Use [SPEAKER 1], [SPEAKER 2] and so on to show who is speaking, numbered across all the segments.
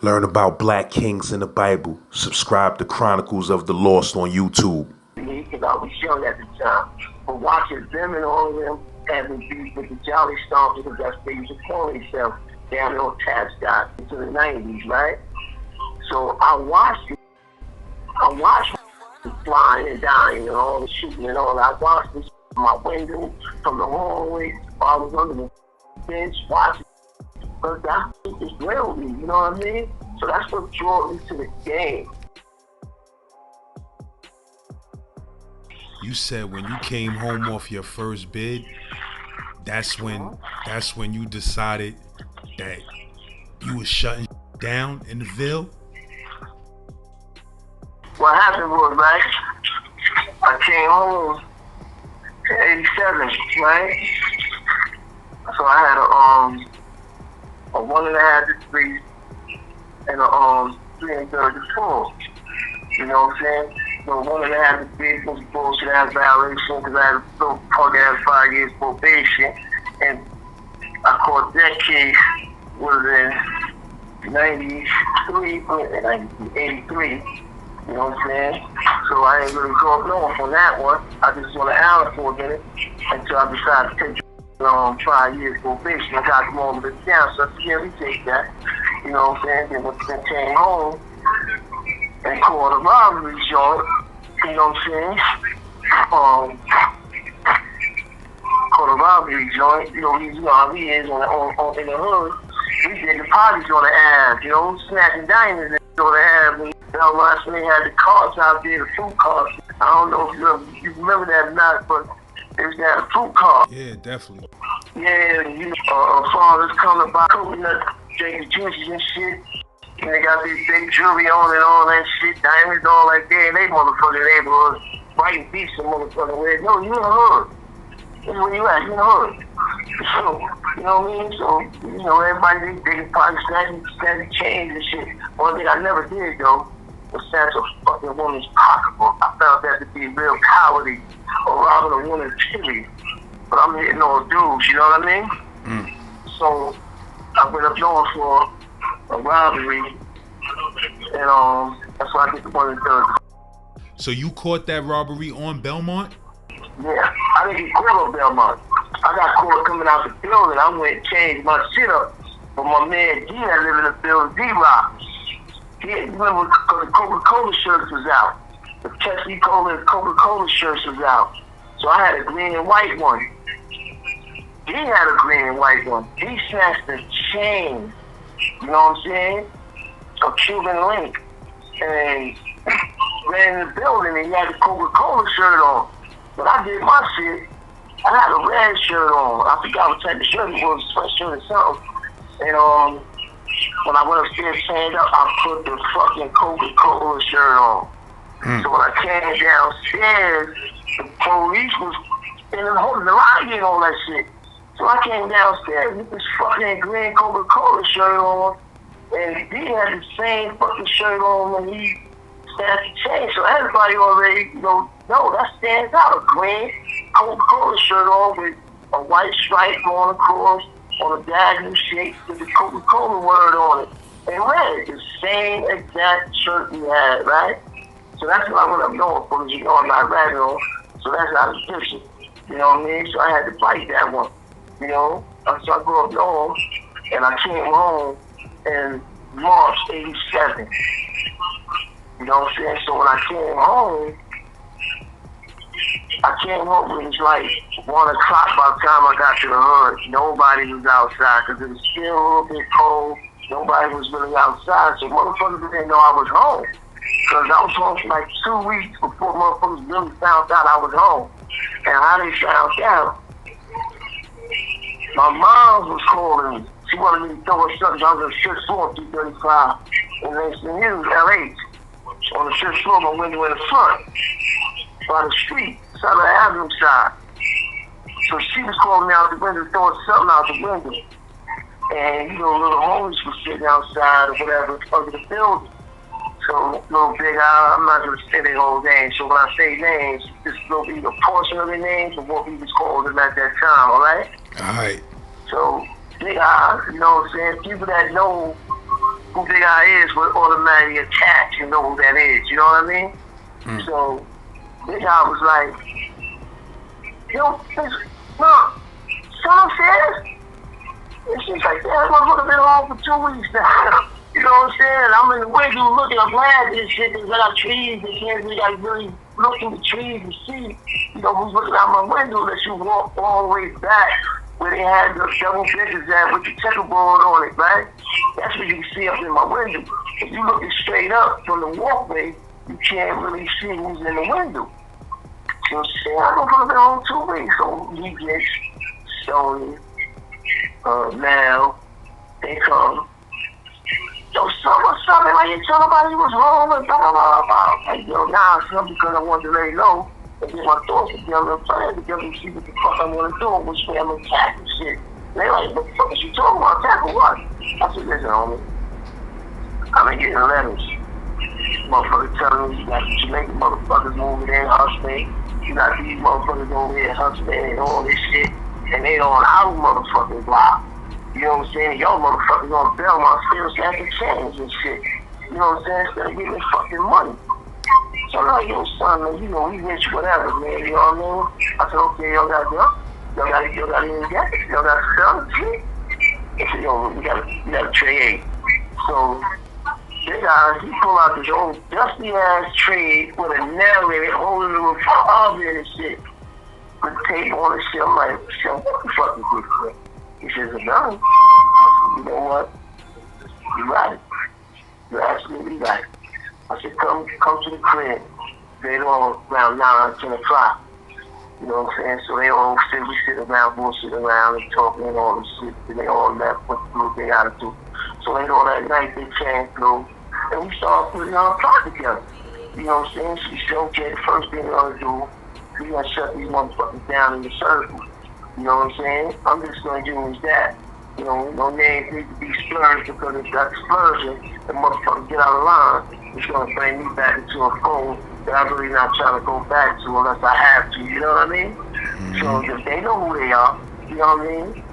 [SPEAKER 1] Learn about black kings in the Bible. Subscribe to Chronicles of the Lost on YouTube.
[SPEAKER 2] Because I was young at the time. But watching them and all of them having beef with the Jolly Stompers, because that's what they used to call themselves down there on Tavistock into the 90s, right? So I watched it. I watched the flying and dying and all the shooting and all that. I watched this from my window, from the hallway. I was under the bench watching. But that just thrilled me, you know what I mean? So that's what drew me to the game.
[SPEAKER 1] You said when you came home off your first bid, that's when you decided that you was shutting down in the Ville?
[SPEAKER 2] What happened was, right, I came home in 87, right? So I had a 1.5 degree and a 3 1/3 full. You know what I'm saying? So 1.5 degrees was bullshit ass violation because I had a little punk ass 5 years probation, and I caught that case was in 93, 83. You know what I'm saying? So I ain't really going off on that one. I just went to Allen for a minute until I decided to take 5 years probation. I got them over the down, so I said, yeah, we take that. You know what I'm saying? Then when I came home and called a robbery joint, you know what I'm saying? Called a robbery joint, you know how he is in the hood. We did the parties on the ass, you know, snatching diamonds on the ass. Last when they had the carts out there, the fruit carts. I don't know if you remember that or not, but they was had a fruit cart.
[SPEAKER 1] Yeah, definitely.
[SPEAKER 2] Yeah, you know, fathers coming by coconut, drinking juices and shit. And they got these big jewelry on and all that shit, diamonds all like that. And they motherfucking neighborhood, fighting beats and motherfucking way. No, you in the hood. This is where you at, you in the hood. So, you know what I mean? So, you know, everybody, they can probably snatch chains and shit. One thing I never did, though, was snatch a fucking woman's pocketbook. I found that to be real cowardly, or robbing a woman's titty. But I'm hitting all dudes, you know what I mean? So, I went up north for a robbery, and that's why I get the 1 1/3.
[SPEAKER 1] So you caught that robbery on Belmont?
[SPEAKER 2] Yeah, I didn't get caught on Belmont. I got caught coming out the building. I went and changed my shit up. But my man G that lived in the building, D-Rock, he remember because the Coca-Cola shirts was out. The Pepsi Cola and Coca-Cola shirts was out. So I had a green and white one. He had a green and white one. He snatched the chain, you know what I'm saying, a Cuban link, and ran in the building and he had the Coca-Cola shirt on. But I did my shit. I had a red shirt on. I forgot what type of shirt it was, sweatshirt or something. And when I went upstairs changed up, I put the fucking Coca-Cola shirt on. So when I came downstairs, the police was in the line and all that shit. So I came downstairs with this fucking green Coca-Cola shirt on, and he had the same fucking shirt on when he snatched the chain. So everybody already, no, that stands out. A green Coca-Cola shirt on with a white stripe going across on a diagonal shape with the Coca-Cola word on it. And red, the same exact shirt he had, right? So that's what I went up north for, you know I'm not radical, so that's not a picture. You know what I mean? So I had to fight that one. You know? So I grew up north, and I came home in March '87. You know what I'm saying? So when I came home, it was like 1 o'clock by the time I got to the hood. Nobody was outside because it was still a little bit cold. Nobody was really outside, so motherfuckers didn't know I was home. Because I was home for like 2 weeks before motherfuckers really found out I was home. And how they found out, my mom was calling me. She wanted me to throw her something. I was on the 6th floor, 335, in Langston Hughes, LH. On the 6th floor, my window in the front, by the street, Southern Avenue side. So she was calling me out the window, throwing something out the window. And, you know, little homies were sitting outside or whatever, under the building. So, little big eye, I'm not going to say their whole name. So when I say names, this will be a portion of their names of what we was calling them at that time, all right?
[SPEAKER 1] All right.
[SPEAKER 2] So, big eye, you know what I'm saying? People that know who Big Eye is would automatically attach and know who that is. You know what I mean? So Big Eye was like, yo, Mom, son says, and she's like, damn, motherfucker been home for 2 weeks now. You know what I'm saying? I'm in the window looking, I'm glad this shit, because I got trees, and can't really look in the trees and see, you know, who's looking out my window, that you walk all the way back where they had the double bitches at with the checkerboard on it, right? That's what you can see up in my window. If you looking straight up from the walkway, you can't really see who's in the window. You know what I'm saying? I'm gonna put it on 2 weeks. So he gets Sony, now they come. Yo, son, what's up? Like, you tell nobody you was home and blah, blah, blah, blah. Like, yo, nah, son, because I wanted to lay low and get my thoughts together and plan together and see what the fuck I want to do, which way I'm gonna tackle shit. They like, what the fuck is you talking about? Tackle what? I said, listen, homie, I've been getting letters. Motherfuckers telling me you got Jamaican motherfuckers over there in Hustling. You got these motherfuckers over here in Hustling and all this shit. And they on our motherfucking block. You know what I'm saying? Y'all motherfuckers on Belmont still have to change and shit. You know what I'm saying? Instead of giving me fucking money. So I'm like, yo, son, man, you know, we rich, whatever, man. You know what I mean? I said, okay, y'all got gun? Y'all got any gas? Y'all got sell shit? I said, yo, we got a tray 8. So this guy, he pulled out this old dusty ass tray with a nail in it, holding the revolver and shit. With tape on the shit. I'm like, shit, what the fuck is this for? He says, a gun. I said, you know what? You're right. You're absolutely right. I said, come to the crib. They all around 9, 10 o'clock. You know what I'm saying? So they all sit around, bullshit around and talking and all this shit. And they all left what they gotta do. So later on that night, they came through. And we started putting our plot together. You know what I'm saying? So we said, okay, the first thing we're gonna do, we're gonna shut these motherfuckers down in the circle. You know what I'm saying? I'm just gonna do is that. You know, no names need to be splurged because if that splurging, the motherfucker get out of line. It's gonna bring me back into a phone that I'm really not trying to go back to unless I have to, you know what I mean? So if they know who they are, you know what I mean?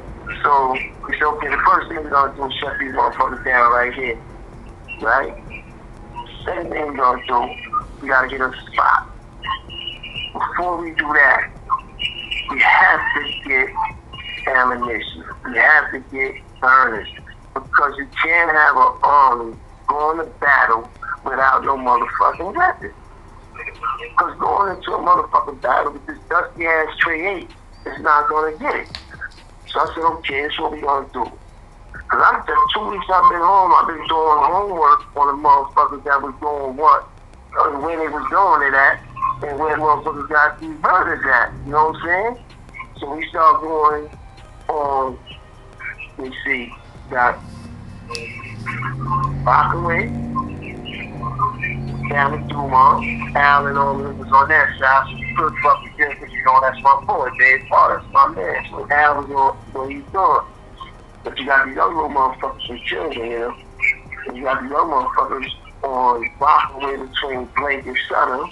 [SPEAKER 2] So we said, okay, the first thing we're gonna do is shut these motherfuckers down right here. Right? Second thing we're gonna do, we gotta get a spot. Before we do that, we have to get ammunition. We have to get burners. Because you can't have an army going to battle without no motherfucking weapon. Because going into a motherfucking battle with this dusty ass tray 8 is not gonna get it. So I said, okay, that's what we gonna do. Because I'm just 2 weeks I've been home, I've been doing homework on the motherfuckers that was doing what, and where they was doing it at, and where motherfuckers got these burners at, you know what I'm saying? So we start going on, let me see, got Rockaway, down to Dumont, Al and all of them was on that side, so you could fucking get because you know that's my boy, Dave Potter, that's my man. So Al was on what he's doing. But you got these other little motherfuckers with children, you know? And you got these other motherfuckers on Rockaway between Blake and Sutter,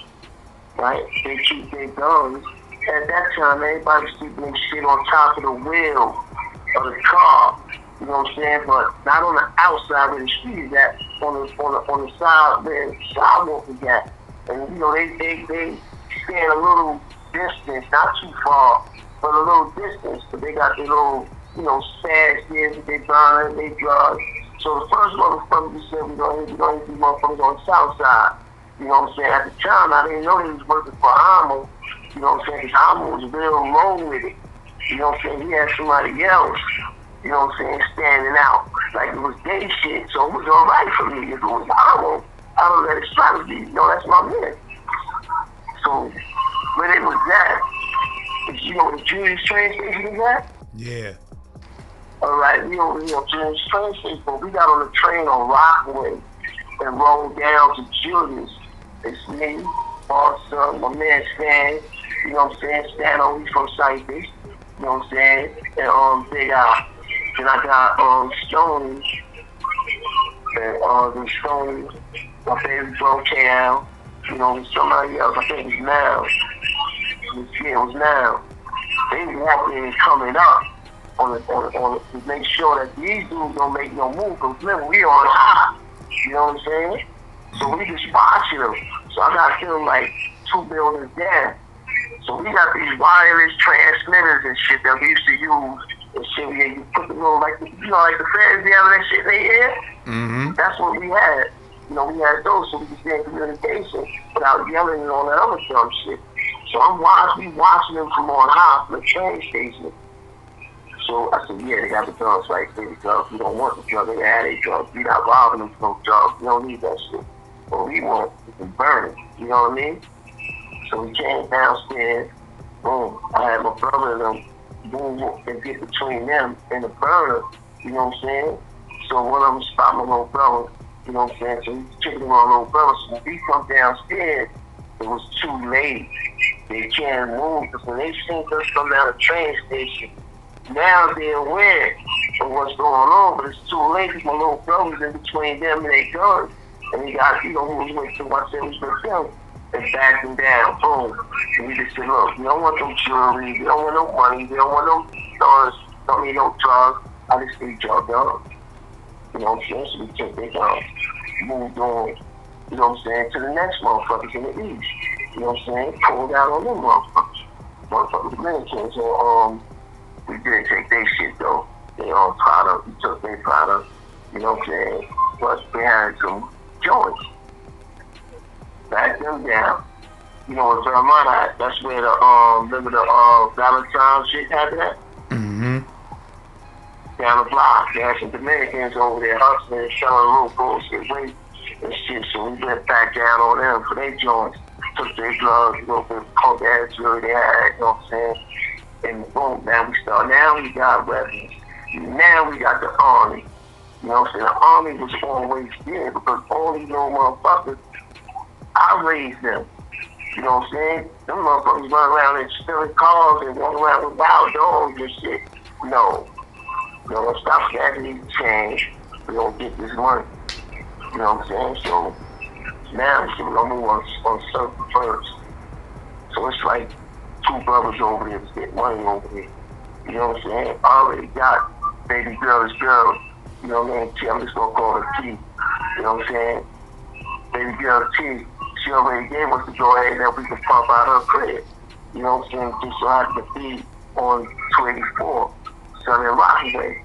[SPEAKER 2] right? They keep their guns. At that time, everybody's keeping their shit on top of the wheel of the car. You know what I'm saying? But not on the outside where the street is at, on the side where the sidewalk is at. And you know, they stand a little distance, not too far, but a little distance. But they got their little, you know, stash there that they burn, they drugs. So the first motherfucker we said we're gonna hit these motherfuckers on the south side. You know what I'm saying? At the time, I didn't know they was working for Homo. You know what I'm saying? Because Homo was real low with it. You know what I'm saying? He had somebody else, you know what I'm saying, standing out. Like it was gay shit, so it was alright for me. If it was Homo, I don't let it strategy. You know, that's my man. So, when it was that, you know, the Julius train station is at?
[SPEAKER 1] Yeah.
[SPEAKER 2] Alright, we over here on Julius train station, but we got on the train on Rockaway and rolled down to Julius. It's me, Bossa, my man Stan, you know what I'm saying, Stan only from Cypress, you know what I'm saying, and Big Eye. Then I got Stoney, and the Stoney, my baby bro KL, you know, somebody else, I think it's Now. Yeah, it was Now. They walking and coming up on to make sure that these dudes don't make no move, because remember, we on high. know what I'm saying? So we just watching them. So I got them like 2 buildings down. So we got these wireless transmitters and shit that we used to use and shit. Yeah, you put the little, like, you know, like the fans be having that shit in their ear.
[SPEAKER 1] Mm-hmm.
[SPEAKER 2] That's what we had. You know, we had those so we could stay in communication without yelling and all that other dumb shit. So we watching them from on high from the train station. So I said, yeah, they got the drugs right there. The drugs. We don't want the drugs. They had their drugs. We not robbing them for no drugs. We don't need that shit. What we want is to burn it. You know what I mean? So we came downstairs. Boom. I had my brother and them boom and get between them and the burner. You know what I'm saying? So one of them spot my little brother. You know what I'm saying? So he's checking my little brother. So when we come downstairs, it was too late. They can't move because when they seen us come down the train station, now they're aware of what's going on, but it's too late because my little brother's in between them and their guns. And he got, you know, who was with them. I said, who's with them? And backed him down. Boom. And we just said, look, we don't want no jewelry. We don't want no money. We don't want no guns. Don't need no drugs. I just need your guns. You know what I'm saying? So we took their guns. Moved on, you know what I'm saying, to the next motherfuckers in the east. You know what I'm saying? Pulled out on them motherfuckers. Motherfuckers Dominicans. So, we didn't take their shit though. They all product. We took their product. You know what I'm saying? But they had some joints. Back them down. You know what Vermont, that's where the remember the Valentine shit happened at?
[SPEAKER 1] Mm-hmm.
[SPEAKER 2] Down the block. They had some Dominicans over there hustling and selling little bullshit weight and shit. So we went back down on them for their joints. Took their drugs, a little bit of coke ass jewelry they had, you know what I'm saying? And boom, now we got weapons. Now we got the army. You know what I'm saying? The army was always there because all these little motherfuckers, I raised them. You know what I'm saying? Them motherfuckers run around and stealing cars and walk around with wild dogs and shit. No. You know, stop that needs to change. We don't get this money. You know what I'm saying? So now we're gonna move on circle first. So it's like 2 brothers over there to get money over there. You know what I'm saying? I already got baby girl is girl. You know what I mean? I'm just gonna call her T. You know what I'm saying? Baby girl T. She already gave us the go ahead that we can pump out her crib. You know what I'm saying? Just so I can be on 284, Southern Rockaway.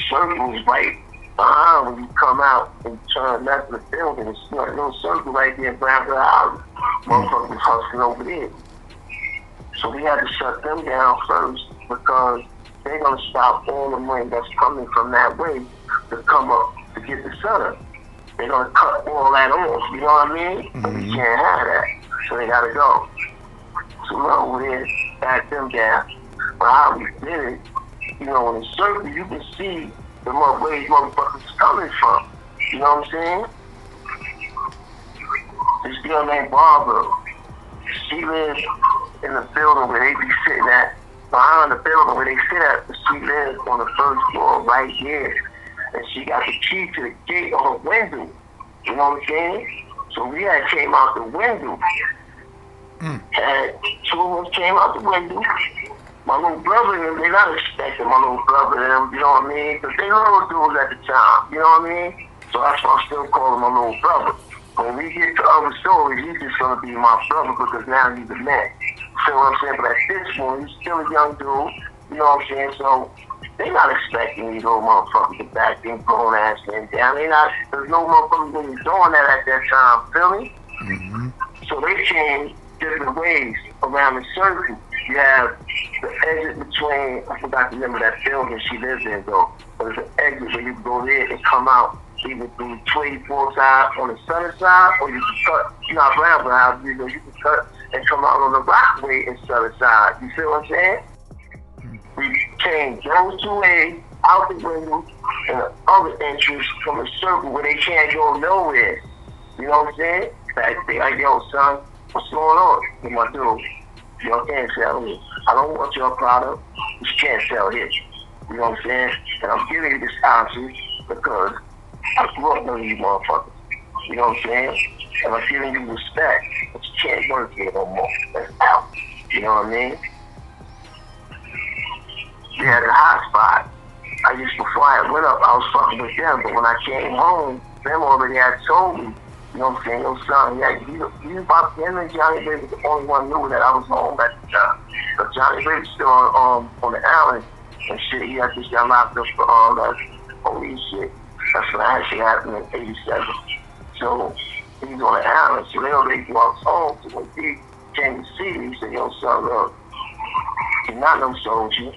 [SPEAKER 2] Circle is right behind when you come out and turn left of the building. It's a little circle right there in Brownville House. Motherfuckers hustling over there. So we had to shut them down first because they're going to stop all the money that's coming from that way to come up to get the center. They're going to cut all that off, you know what I mean?
[SPEAKER 1] Mm-hmm.
[SPEAKER 2] You can't have that. So they got to go. So we're over there, back them down. But how we did it, you know, in the circle, you can see the where these motherfuckers coming from. You know what I'm saying? This girl named Barbara, she lives in the building where they be sitting at, behind the building where they sit at. She lives on the first floor right here. And she got the key to the gate on her window. You know what I'm saying? So we had came out the window. And 2 of us came out the window. My little brother and them, they not expecting my little brother and them, you know what I mean? Because they little dudes at the time, you know what I mean? So that's why I'm still calling my little brother. When we get to other stories, he's just going to be my brother because now he's a man. You know what I'm saying? But at this point, he's still a young dude, you know what I'm saying? So they not expecting these little motherfuckers to back them grown ass men down. There's no motherfuckers really doing that at that time, feel me?
[SPEAKER 1] Mm-hmm.
[SPEAKER 2] So they came different ways around the circle. You have the exit between, I forgot the name of that building she lives in though, but it's an exit where you can go there and come out either through 24 side on the southern side, or you can cut, you know, Brownville House, you know, you can cut and come out on the Rockaway and southern side. You feel what I'm saying? We came those 2 ways out the window and the other entrance from a circle where they can't go nowhere. You know what I'm saying? They like, yo, son, what's going on with my dude? You can't sell it. I don't want your product. You can't sell it. You know what I'm saying? And I'm giving you this option because I grew up knowing you motherfuckers. You know what I'm saying? And I'm giving you respect, but you can't work here no more. That's out. You know what I mean? Yeah, the hot spot. Before I went up, I was fucking with them, but when I came home, them already had told me, you know what I'm saying, your son, he about him and Johnny Baby was the only one knew that I was home at the time. But Johnny Baby's still on the island and shit. He had just got locked up for all that police shit. That's what actually happened in '87. So he's on the island, so they already knew I was home. So when he came to see me, he said, yo, son, look, you're not no soldier.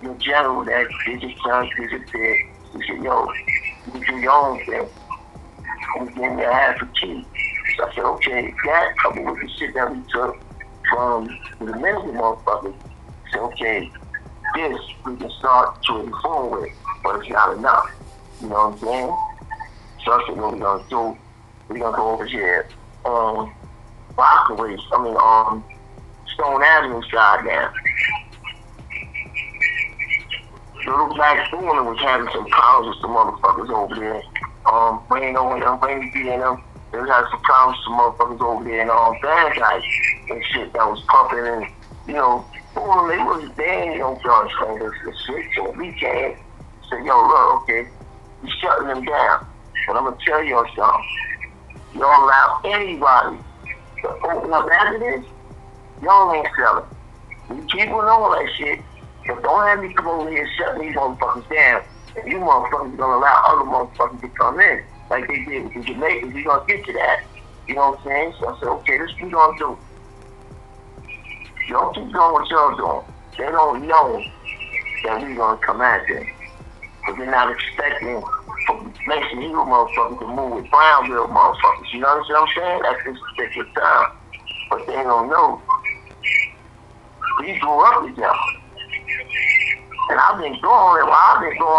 [SPEAKER 2] You're a general that did your son, did your bid. He said, yo, you do your own thing. And he gave me a half a key. So I said, okay, that coupled with the shit that we took from the Dominican motherfuckers, I said, okay, this we can start to inform with, but it's not enough. You know what I'm saying? So I said, what we gonna do? We're gonna go over here, Rockaway, Stone Avenue side now. Little Black Boomer was having some problems with some motherfuckers over there. Rainy B and them, they was having some problems with some motherfuckers over there, and bad guys and shit that was pumping, and you know, boom, they was there, you know, this shit. So we came, said, yo, look, okay, we shutting them down, but I'm gonna tell y'all something. You don't allow anybody to open up after this, y'all ain't selling. You keep on all that shit, but don't have me come over here shutting these motherfuckers down. And you motherfuckers gonna allow other motherfuckers to come in, like they did with the Jamaicans. We gonna get to that. You know what I'm saying? So I said, okay, this what we gonna do. Y'all keep doing what y'all doing. They don't know that we gonna come at them. But they're not expecting for Mason Hero motherfuckers to move with Brownville motherfuckers. You know what I'm saying? At this particular time. But they don't know. We grew up together. And I've been going,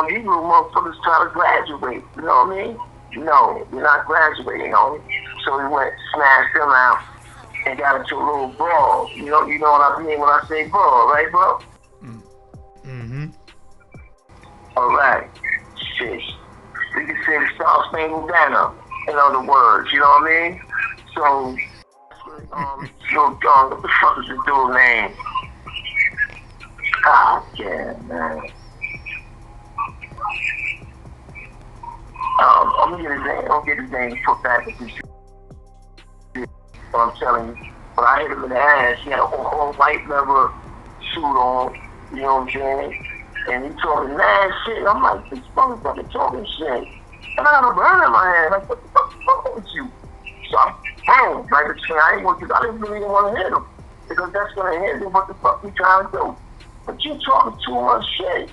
[SPEAKER 2] these little motherfuckers try to graduate. You know what I mean? No, you're not graduating on it. So we went, smashed them out, and got into a little brawl. You know what I mean when I say brawl, right, bro?
[SPEAKER 1] Mm-hmm.
[SPEAKER 2] All right. Shit. We can say the Star Spangled Banner, in other words. You know what I mean? So, what the fuck is the dude's name? God damn, man. I'm gonna get his name put back with this shit. But I'm telling you, when I hit him in the ass, he had a whole white leather suit on, you know what I'm saying? And he talking mad shit. I'm like, this motherfucker talking shit. And I got a burn in my hand. Like, what the fuck is wrong with you? So I boom, right between, I didn't really want to hit him. Because that's gonna hit him what the fuck we trying to do. But you talking too much shit.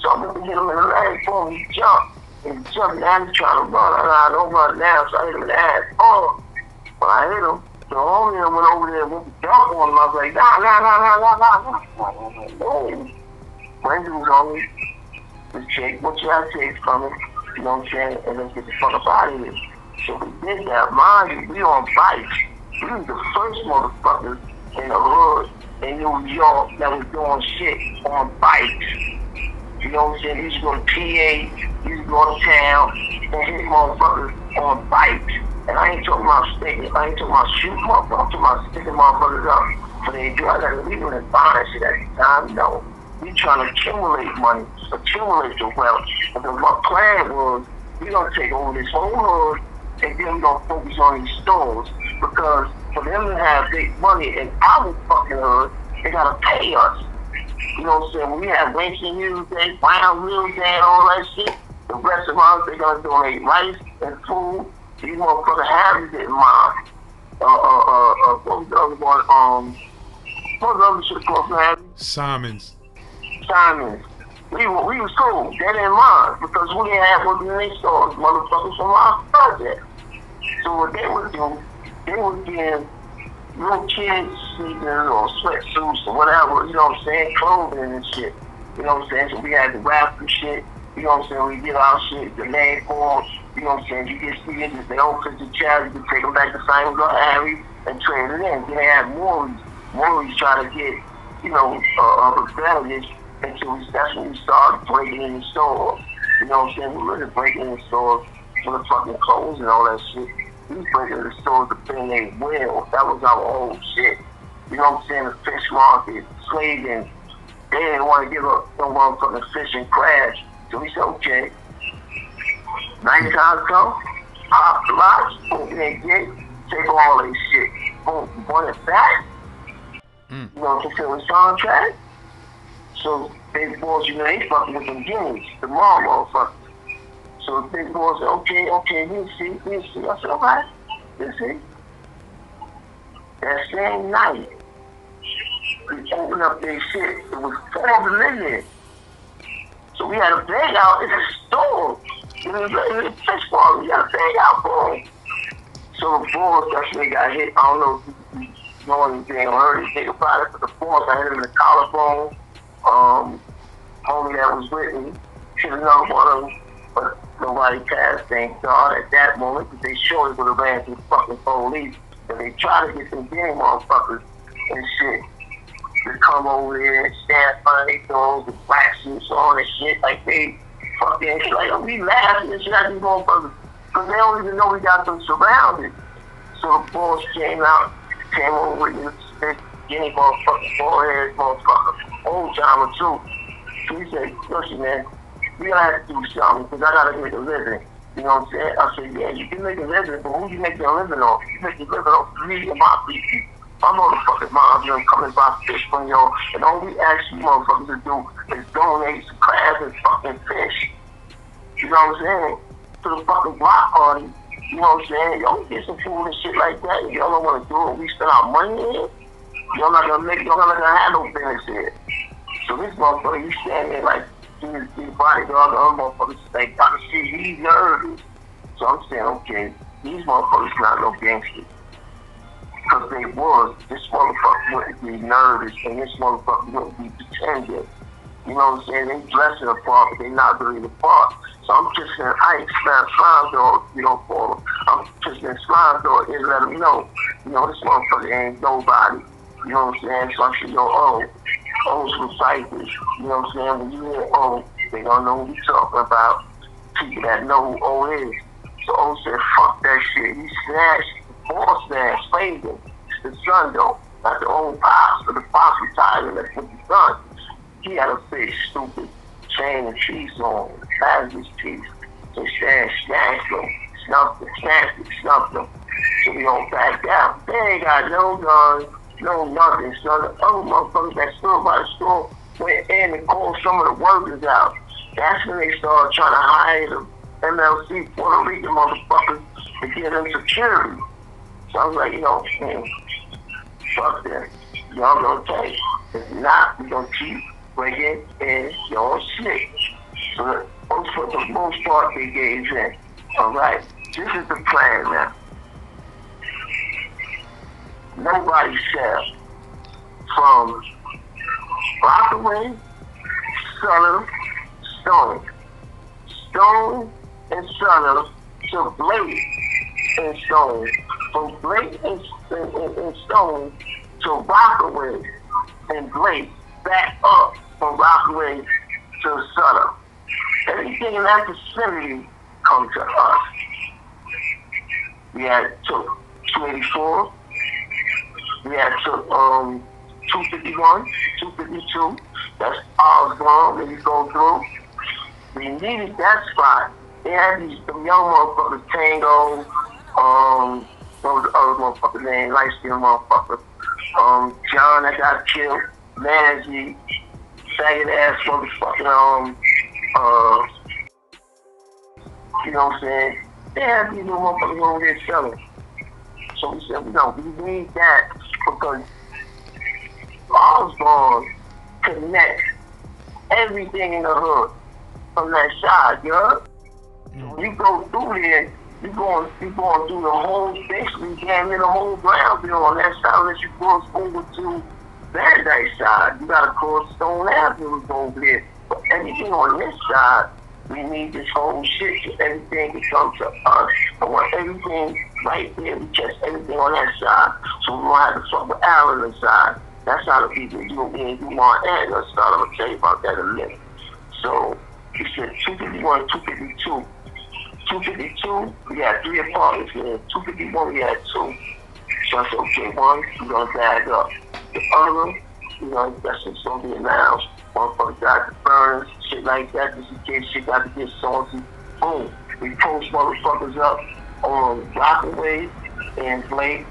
[SPEAKER 2] So I'm gonna hit him in the leg, boom, he jumped. And he jumped, and he's trying to run. I don't run now, so I hit him in the ass. Oh, when I hit him, the homie went over there and went to jump on him. I was like, nah. No. When he was on me, just take what you gotta take from it, you know what I'm saying, and let's get the fuck up out of here. So we did that. Mind you, we on bikes. We was the first motherfuckers in the hood in New York that was doing shit on bikes. You know what I'm saying? He used to go to PA, he used to go to town and hit motherfuckers on bikes. And I ain't talking about sticking, I ain't talking about shooting motherfuckers, I'm talking about sticking motherfuckers up for their drugs. I we wouldn't buy shit at the time, no. We trying to accumulate money, accumulate the wealth. Because my plan was, we gonna take over this whole hood and then we gonna focus on these stores. Because for them to have big money in our fucking hood, they gotta pay us. You know what I'm saying? When we have Winston Hughes Day, Brown Wheels Day, and all that shit, the restaurants, they're gonna donate rice and food. These motherfuckers have it in mind. What was the other one? What was the other shit called, man?
[SPEAKER 1] Simons. We was cool. That ain't mine because we didn't have what they stores, motherfuckers from our project. So what they would do, they would give little kids sneakers or sweatsuits or whatever, you know what I'm saying, clothing and shit. You know what I'm saying? So we had the raffle shit, you know what I'm saying, we get our shit, the name form, you know what I'm saying, you get sneakers, if they don't fit the charity, you can take them back to Simon or Harry and trade it in. Then they had Maurice try to get, you know, rebellious. And so that's when we started breaking in the stores. You know what I'm saying? We really breaking in the stores for the fucking clothes and all that shit. We was breaking in the stores to bring their will. That was our old shit. You know what I'm saying? The fish market, slaving. They didn't want to give up no motherfucking fish and crabs. So we said, okay, 90 times ago,
[SPEAKER 2] lots, open their gate, take all their shit. Boom, you want it back? You know, fulfill his contract? So big boys, you know, they fucking with them guineas, the mom motherfuckers. So big boys said, okay, we'll see. I said, alright, we'll see. That same night, we opened up their shit. It was 4 of them in there. So we had a bag out in the store. It was a fish farm. We had a bag out for them. So the boys, that's when they got hit. I don't know if you know anything or heard anything about it, but the boys, I hit him in the collarbone. Homie that was with me, should have known one of them, but nobody passed, thank God, at that moment, because they surely would have ran through fucking police. And they try to get some gang motherfuckers and shit to come over there and stand in front of their doors with black suits on and shit, like they fucking shit, like, we laughing and shit at these motherfuckers, because they don't even know we got them surrounded. So the boys came over with this guinea motherfucking forehead motherfucker, old timer too. So he said, listen man, we gotta have to do something, because I gotta make a living. You know what I'm saying? I said, yeah, you can make a living, but who you make your living on? You make your living on me and my people. My motherfucking mom, you know, coming by fish from y'all, and all we ask you motherfuckers to do is donate some crabs and fucking fish. You know what I'm saying? To the fucking block party. You know what I'm saying? Y'all get some food and shit like that. If y'all don't want to do it, we spend our money in it. Y'all not gonna have no business here. So this motherfucker, you stand there like, these bodyguards, the other motherfuckers, like, I can see he's nervous. So I'm saying, okay, these motherfuckers not no gangsters. Because they was, this motherfucker wouldn't be nervous, and this motherfucker wouldn't be pretending. You know what I'm saying? They dressing the part, but they not really the part. So I'm just saying, I ain't slime dog, you know, for them. I'm just saying, slime dog and let them know, you know, this motherfucker ain't nobody. You know what I'm saying? So I should go, O's from Cyprus. You know what I'm saying? When you hear O, they gonna know what we talking about. People that know who O is. So O said, fuck that shit. He snatched, the boss snatched, slayed him. The son though, not the old pops, but the pops retired and that's what the son. He had a big stupid chain and piece on, fabulous piece. So Stan snatched him, snuffed him. So we don't back down. They ain't got no guns. No, nothing. So the other motherfuckers that stood by the store went in and called some of the workers out. That's when they started trying to hire the MLC Puerto Rican motherfuckers to give them security. So I was like, you know, man, fuck that. Y'all gonna take. If not, we gonna keep breaking in your shit. So for the most part, they gave in. All right, this is the plan now. Nobody sell from Rockaway, Southern, Stone and Southern to Blake and Stone, from Blake and Stone to Rockaway and Blake, back up from Rockaway to Southern. Everything in that vicinity comes to us. We had took 284. We had took 251, 252. That's Osborne that you go through. We needed that spot. They had these young motherfuckers, Tango, what was the other motherfucker name, light skinned motherfucker. John that got killed, Manzi, faggot ass motherfucking, you know what I'm saying? They had these little motherfuckers over there selling. So we said, no, we need that because Osborne connects everything in the hood from that side, you know? When you go through there, you're going through the whole, basically damn near the whole ground bill on that side unless you cross over to Van Dyke side. You gotta cross Stone Avenue to go over there. But everything on this side, we need this whole shit so everything can come to us. I want everything right there. We catch everything on that side. So we won't have to fuck with Allen inside. That's how the people do it. We do more and let's start. I'm gonna tell you about that in a minute. So we said 251, 252. 252, we had 3 apartments here. 251, we had 2. So I said, okay, one, we're gonna bag up. The other, you know, that's just gonna be announced. Motherfuckers got the burns, shit like that, just in case shit got to get salty. Boom. We post motherfuckers up on Rockaway and Blake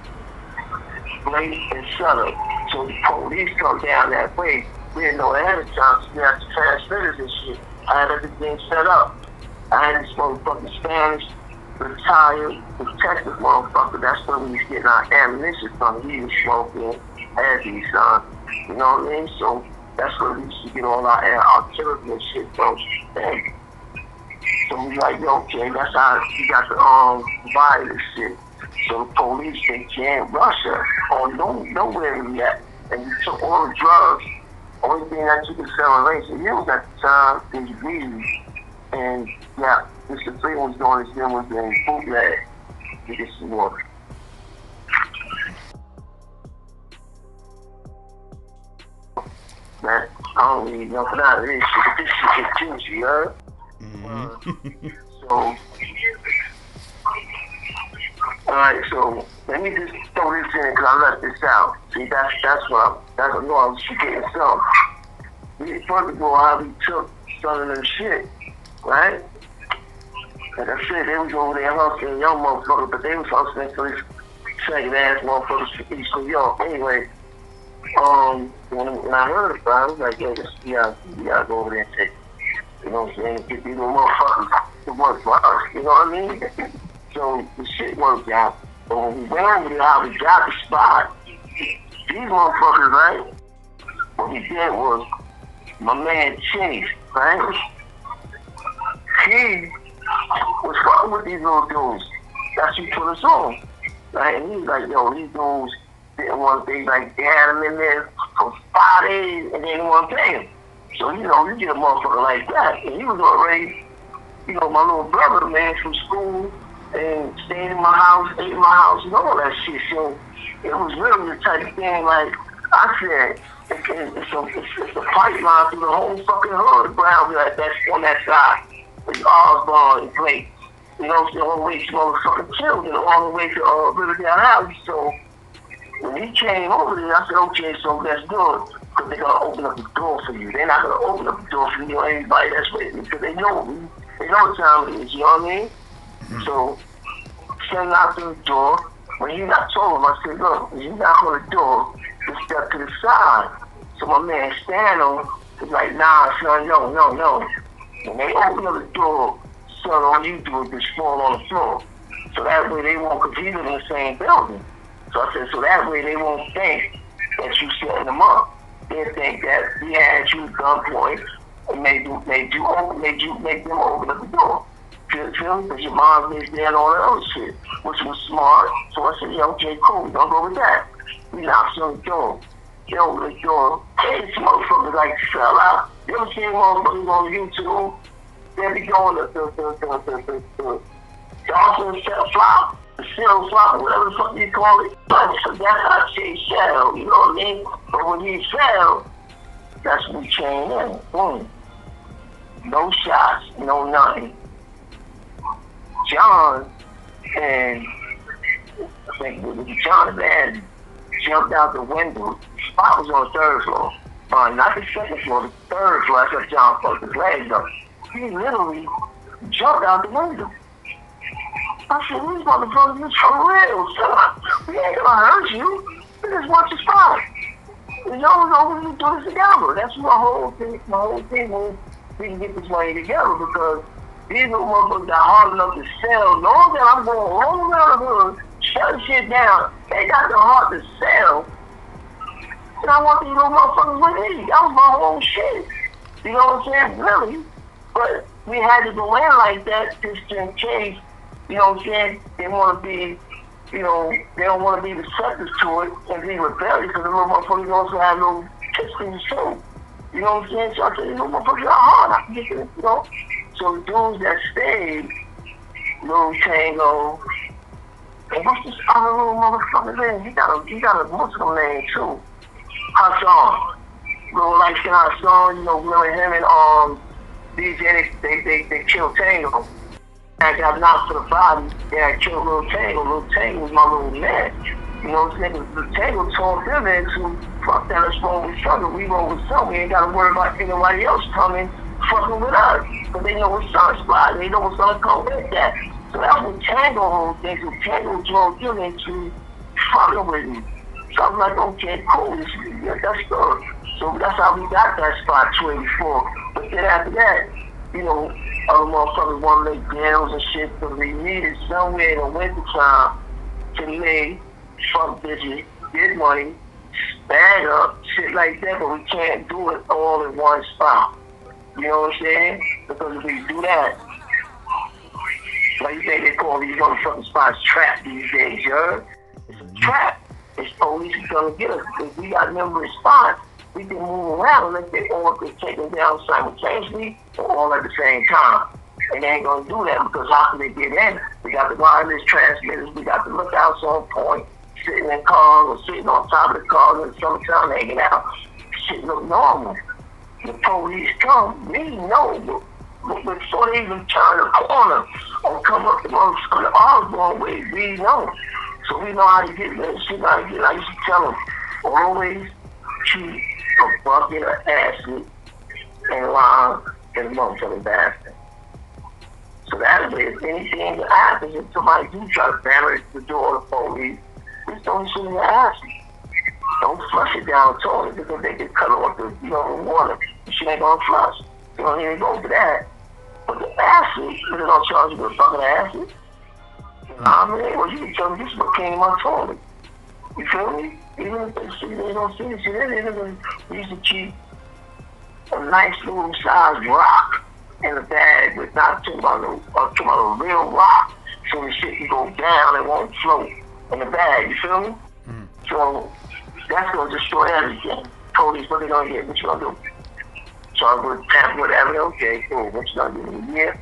[SPEAKER 2] and Sutter. So the police come down that way. We didn't know ahead of time, so we had to transmitters and shit. I had everything set up. I had this motherfucking Spanish, retired, protected motherfucker. That's where we was getting our ammunition from. He was smoking heavy, son. You know what I mean? So that's where we used to get all our artillery and shit from. And so we like, yo, okay, that's how we got the virus shit. So the police, they can't rush us or nowhere we at. And we took all the drugs. Only thing that you could sell in race and use at the time is weed. And yeah, Mr. Free was doing his thing was in bootleg to get some water. Man, I don't need nothing out of this shit. This shit is juicy, you heard? So, alright, so let me just throw this in because I left this out. See, that's what I know I was getting some. First of all, how we took some of them shit, right? Like I said, they was over there hustling young motherfuckers, but they was hustling for this second ass motherfuckers from East New York. Anyway, when I heard about it, I was like, yo, we gotta go over there and take, you know what I'm saying, get these little motherfuckers to work for us, you know what I mean? So the shit worked out. But when we went over there, how we got the spot, these motherfuckers, right? What we did was, my man Chase, right? He was fucking with these little dudes. That's who put us on. Right? And he was like, yo, these dudes didn't want to, they had him in there for 5 days and they didn't want to pay him. So, you know, you get a motherfucker like that. And he was already, you know, my little brother, man, from school and staying in my house, ate in my house, and all that shit. So it was really the type of thing, like I said, it's a pipeline through the whole fucking hood. Brown, like that's on that side. It's Osborne and Blake. You know what I'm saying? All the way to motherfucking children, all the way to Riverdale House. So when he came over there, I said, okay, so let's do it. Because they're going to open up the door for you. They're not going to open up the door for you or anybody that's with me. Because they know what time it is, you know what I mean? So, send out through the door. When he knocked on him, I said, look, when you knock on the door, just step to the side. So my man Stanley was like, nah, son, no. When they open up the door, son, all you do is just fall on the floor. So that way they won't, because he live in the same building. So I said, so that way they won't think that you setting them up. They'll think that we had you at gunpoint and made them open up the door. Feel me? Because your mom lives there and all that other shit, which was smart. So I said, yeah, okay, cool, don't go with that. We knocked on the door. They opened the door. Hey, these motherfuckers like fell out. You ever seen motherfuckers on YouTube? They be going the dolphin flop, the shell flop, whatever the fuck you call it. So that's how Chase fell, you know what I mean? But when he fell, that's when we chained in. Boom. No shots, no nothing. John and I think it was John and Van jumped out the window. Spot was on the third floor. Not the second floor, the third floor. That's where John fucked his legs up. He literally jumped out the window. I said, these motherfuckers is for real, son. We ain't gonna hurt you. We just want your spot. You know, we do this together. That's my whole thing was we can get this money together because these little motherfuckers got hard enough to sell. Knowing that I'm going all around the hood, shut shit down, they got the heart to sell. And I want these little motherfuckers with me. That was my whole shit. You know what I'm saying? Really. But we had to go in like that just in case, you know what I'm saying, they want to be, you know, they don't want to be receptive to it and be rebellious because the little motherfuckers also have little pistols too. You know what I'm saying? So I said, these little motherfuckers got hard. I can get this, you know. So the dudes that stayed, Lil Tango, and what's this other little motherfucker name? He got a Muslim name too. Hassan. Little light skin Hassan, you know, really him and DJ, they killed Tango. I got knocked for the body, and I killed Lil Tango. Lil Tango was my little man. You know what I'm saying? Lil Tango told them to fuck that, let's roll with something. We roll with something. We ain't got to worry about anybody else coming fucking with us. Because they know what's on spot. They know what's going to come with that. So that's what Tango whole thing. So Tango drove him into fucking with me. So I'm like, okay, cool. Yeah, that's good. So that's how we got that spot 284. But then after that, you know, other motherfuckers want to make deals and shit, but we needed somewhere in the wintertime to lay, fuck bitches, get money, bag up, shit like that, but we can't do it all in one spot. You know what I'm saying? Because if we do that, like you say, they call these motherfucking spots trap these days, you heard? It's a trap. It's police is gonna get us. If we got numerous spots, we can move around unless they all get taken down simultaneously or all at the same time. And they ain't gonna do that because how can they get in? We got the wireless transmitters, we got the lookouts on point, sitting in cars or sitting on top of the cars in the summertime hanging out. Shit look normal. The police come, we know, but before they even turn the corner or come up the Osborne way, we know. So we know how to get that shit. I used to tell them, always keep a bucket of acid and lime in the motherfucking basket. So that way, if anything that happens, if somebody do try to barricade the door of the police, just don't shoot in the acid. Don't flush it down the toilet because they can cut off the, the water. The shit ain't gonna flush. You don't even go for that. But the acid, they're gonna charge you with a bucket of acid. I mean, well, you can tell me this is what came in my toilet. You feel me? Even if they see, they don't see it. See, they used to keep a nice little sized rock in the bag, but not talking about a real rock. So the shit can go down and won't float in the bag. You feel me? Mm. So that's gonna destroy everything. Police, what they gonna get? What you gonna do? So I'm gonna tamper with evidence. Okay, cool. What you gonna do? Yeah.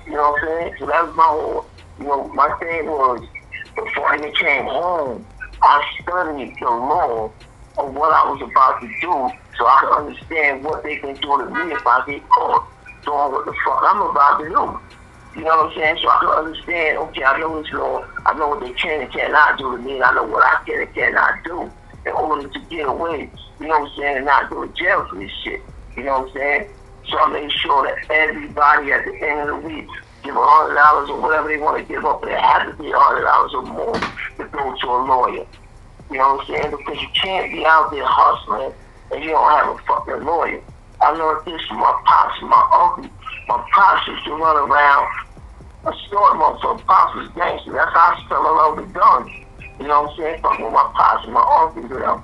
[SPEAKER 2] You know what I'm saying? So that was my whole. My thing was, before I came home, I studied the law of what I was about to do so I could understand what they can do to me if I get caught doing what the fuck I'm about to do. You know what I'm saying? So I could understand, okay, I know this law, I know what they can and cannot do to me, and I know what I can and cannot do in order to get away, you know what I'm saying, and not go to jail for this shit. You know what I'm saying? So I made sure that everybody at the end of the week give $100 or whatever they want to give up, but it has to be $100 or more to go to a lawyer. You know what I'm saying? Because you can't be out there hustling and you don't have a fucking lawyer. I learned this from my pops and my uncle. My pops used to run around a store motherfucker. Pops was gangster. That's how I fell in love with guns. You know what I'm saying? Fucking with my pops and my uncle, you know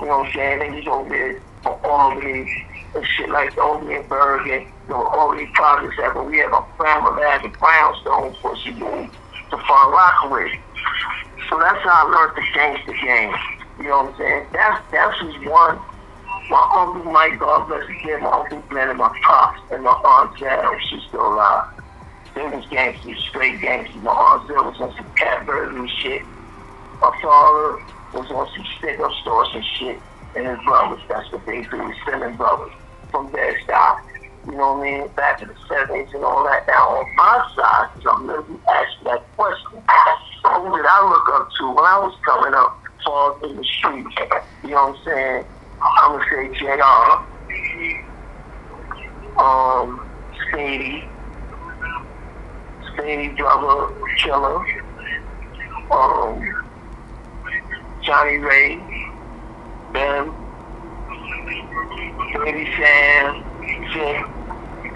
[SPEAKER 2] what I'm saying? They was over there on Albany and shit like Albany and Bergen. Albany projects that, but we had my grandmother had the brownstone before she moved to Far Rockaway. So that's how I learned the gangster game. You know what I'm saying? That's just one. My uncle Mike, God bless his dead, my uncle Glenn and my pops and my aunt Sarah, she's still alive. They was gangsters, straight gangsters. My aunt Sarah was on some catbirds and shit. My father was on some stick-up stores and shit. And his brothers, that's what they do, is selling brothers from their stock. You know what I mean? Back in the 70s and all that. Now on my side, because I'm going to be asking that question, who did I look up to when I was coming up, falls in the street? You know what I'm saying? I'm going to say J.R., Spady brother, Killer, Johnny Ray, Ben, Baby Sam, Jim,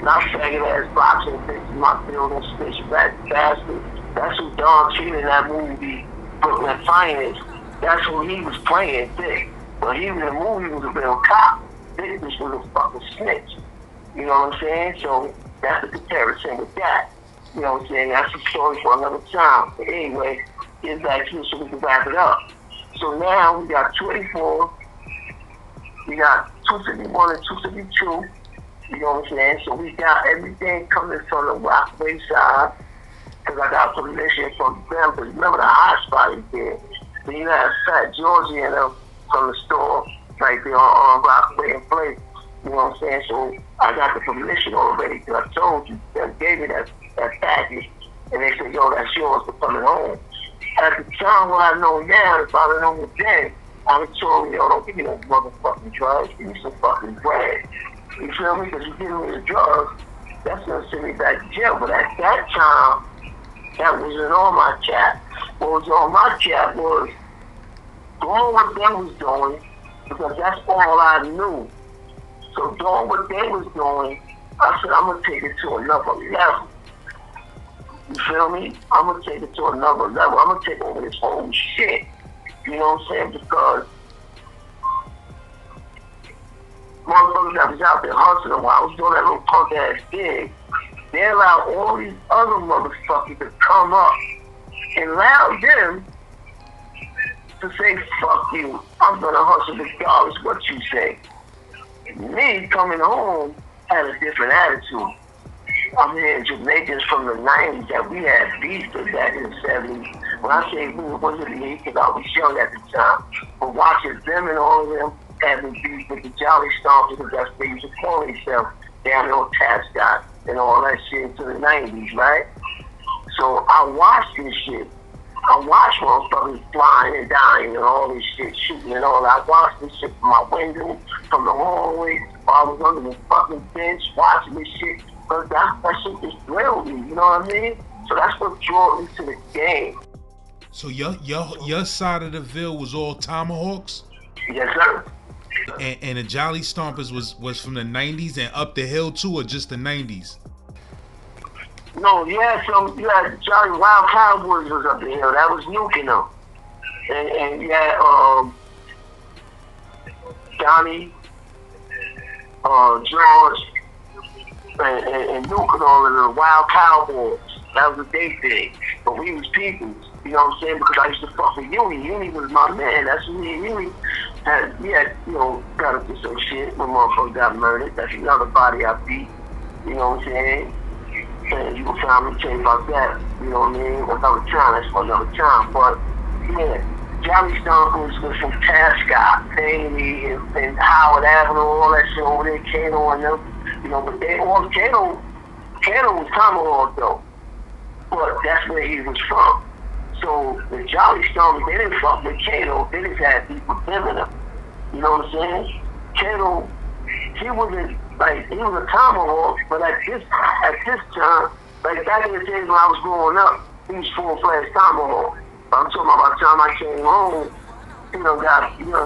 [SPEAKER 2] not faggot ass boxing bitches, my building bitch, that bastard. That's who Don Cheadle in that movie, Brooklyn Finest. That's who he was playing, Dick. But he was in the movie, he was a real cop. Dick was a fucking snitch. You know what I'm saying? So that's the comparison with that. You know what I'm saying? That's a story for another time. But anyway, get back here so we can wrap it up. So now we got 24, we got 251 and 252. You know what I'm saying? So we got everything coming from the Rockaway side. Because I got permission from them. Because remember the hot spot is there. Then you had Fat Georgie and them from the store right there on Rockaway and Place. You know what I'm saying? So I got the permission already. Because I told you, they gave me that package. And they said, yo, that's yours for coming home. At the time, what I know now, if I'd have known it then, I would have told you, yo, don't give me no motherfucking drugs. Give me some fucking bread. You feel me? Because you give me the drugs, that's going to send me back to jail. But at that time, That wasn't on my chat. What was on my chat was doing what they was doing, because that's all I knew. So doing what they was doing, I said, I'm going to take it to another level. You feel me? I'm going to take it to another level. I'm going to take over this whole shit. You know what I'm saying? Because motherfuckers that was out there hustling while I was doing that little punk ass gig, they allowed all these other motherfuckers to come up and allow them to say, fuck you, I'm gonna hustle regardless what you say. Me coming home had a different attitude. I'm hearing Jamaicans from the 90s that we had beef with back in the 70s. When I say we, it wasn't me because I was young at the time. But watching them and all of them having beef with the Jolly Stompers, because that's what they used to call themselves, down there on Tascott and all that shit into the 90s, right? So I watched this shit. I watched motherfuckers flying and dying and all this shit, shooting and all that. I watched this shit from my window, from the hallway, while I was under the fucking bench watching this shit. But that shit just thrilled me, you know what I mean? So that's what drew me to the game.
[SPEAKER 1] So your side of the Ville was all Tomahawks?
[SPEAKER 2] Yes, sir.
[SPEAKER 1] And the Jolly Stompers was from the 90s and up the hill too, or just the 90s?
[SPEAKER 2] No, you had Jolly Wild Cowboys was up the hill. That was Nuke, you know. And you had Johnny, George, and Nuke and all of the Wild Cowboys. That was a day thing. But we was people, you know what I'm saying? Because I used to fuck with Uni. Uni was my man. That's what Uni had, you know, got up to some shit when motherfucker got murdered. That's another body I beat. You know what I'm saying? And you can find me tell you about that, you know what I mean? Another time, that's for another time. But yeah, Jolly Stompers was from Tascott, Bailey, and Howard Avenue, all that shit over there, Kato and them. You know, but they all Kato was Tomahawk though. But that's where he was from. So the Jolly Stompers, they didn't fuck with Kato, they just had people living them. You know what I'm saying? Kato, he wasn't like, he was a Tomahawk, but at this time, like back in the days when I was growing up, he was full-fledged Tomahawk. I'm talking about the time I came home,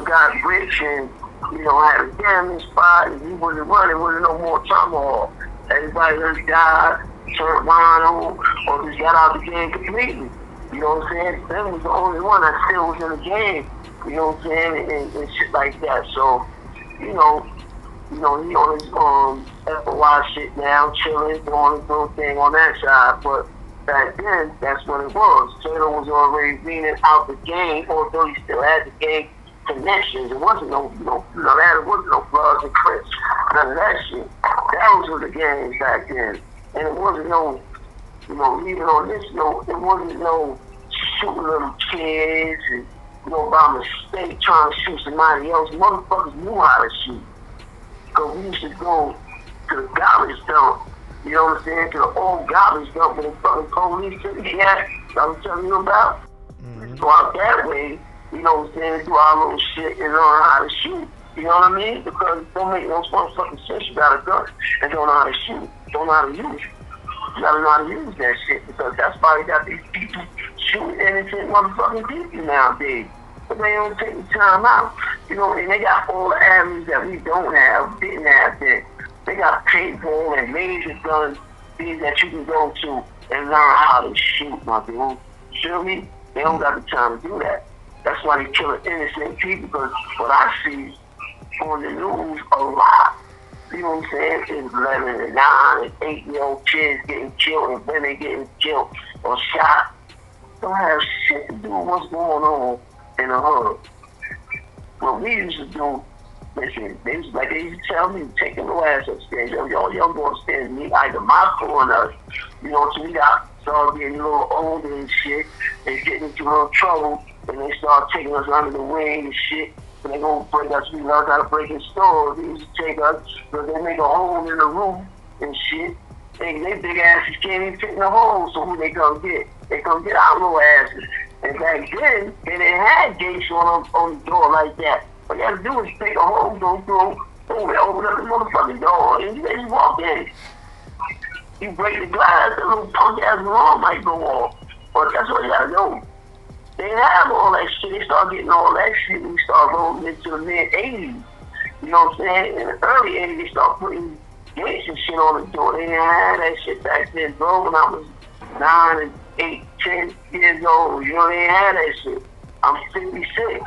[SPEAKER 2] got rich and, had a gambling spot, and he wasn't running, wasn't no more Tomahawk. Everybody just died, turned wino, or just got out the game completely. You know what I'm saying? Them was the only one that still was in the game, you know what I'm saying, and shit like that. So, he on his FOI shit now, chilling, doing his little thing on that side. But back then, that's what it was. Taylor was already leaning out the game, although he still had the game connections. It wasn't no Bloods and Crips, none of that shit. That was the games back then. And it wasn't no, even on this note, it wasn't no shooting little kids and, by mistake trying to shoot somebody else. Motherfuckers knew how to shoot. Because we used to go to the garbage dump, you know what I'm saying, to the old garbage dump with the fucking police sitting there, I was telling you about. Mm-hmm. So out that way, you know what I'm saying, do our little shit and learn how to shoot. You know what I mean? Because it don't make no fucking sense. You got a gun and don't know how to shoot, don't know how to use it. You gotta know how to use that shit, because that's why we got these people shooting innocent motherfucking people nowadays. But they don't take the time out. And they got all the avenues that we don't have, didn't have then. They got paintball and laser guns, things that you can go to and learn how to shoot, my dude. You feel me? They don't got the time to do that. That's why they killing innocent people, because what I see on the news a lot, you know what I'm saying, is 11 and 9 and 8-year-old kids getting killed and women getting killed or shot. Don't have shit to do with what's going on in the hood. What we used to do, listen, they used to tell me, taking the ass upstairs, y'all young boys upstairs, me, either my crew or us. So we started getting a little older and shit, and getting into a little trouble, and they started taking us under the wing and shit. And they gonna break us, we learned how to break in stores. They used to take us, because they make a hole in the roof and shit. They big asses can't even fit in the hole, so who they come get? They come get our little asses. And back then, they didn't have gates on the door like that. All you had to do is take a hole, go through, open up the motherfucking door, and they just walk in. You break the glass, a little punk ass alarm might go off. But that's what you gotta do. They didn't have all that shit. They started getting all that shit when we started rolling into the mid-80s. You know what I'm saying? In the early 80s, they started putting gates and shit on the door. They didn't have that shit back then, bro. When I was 9 and 8, 10 years old, you know, they didn't have that shit. I'm 56.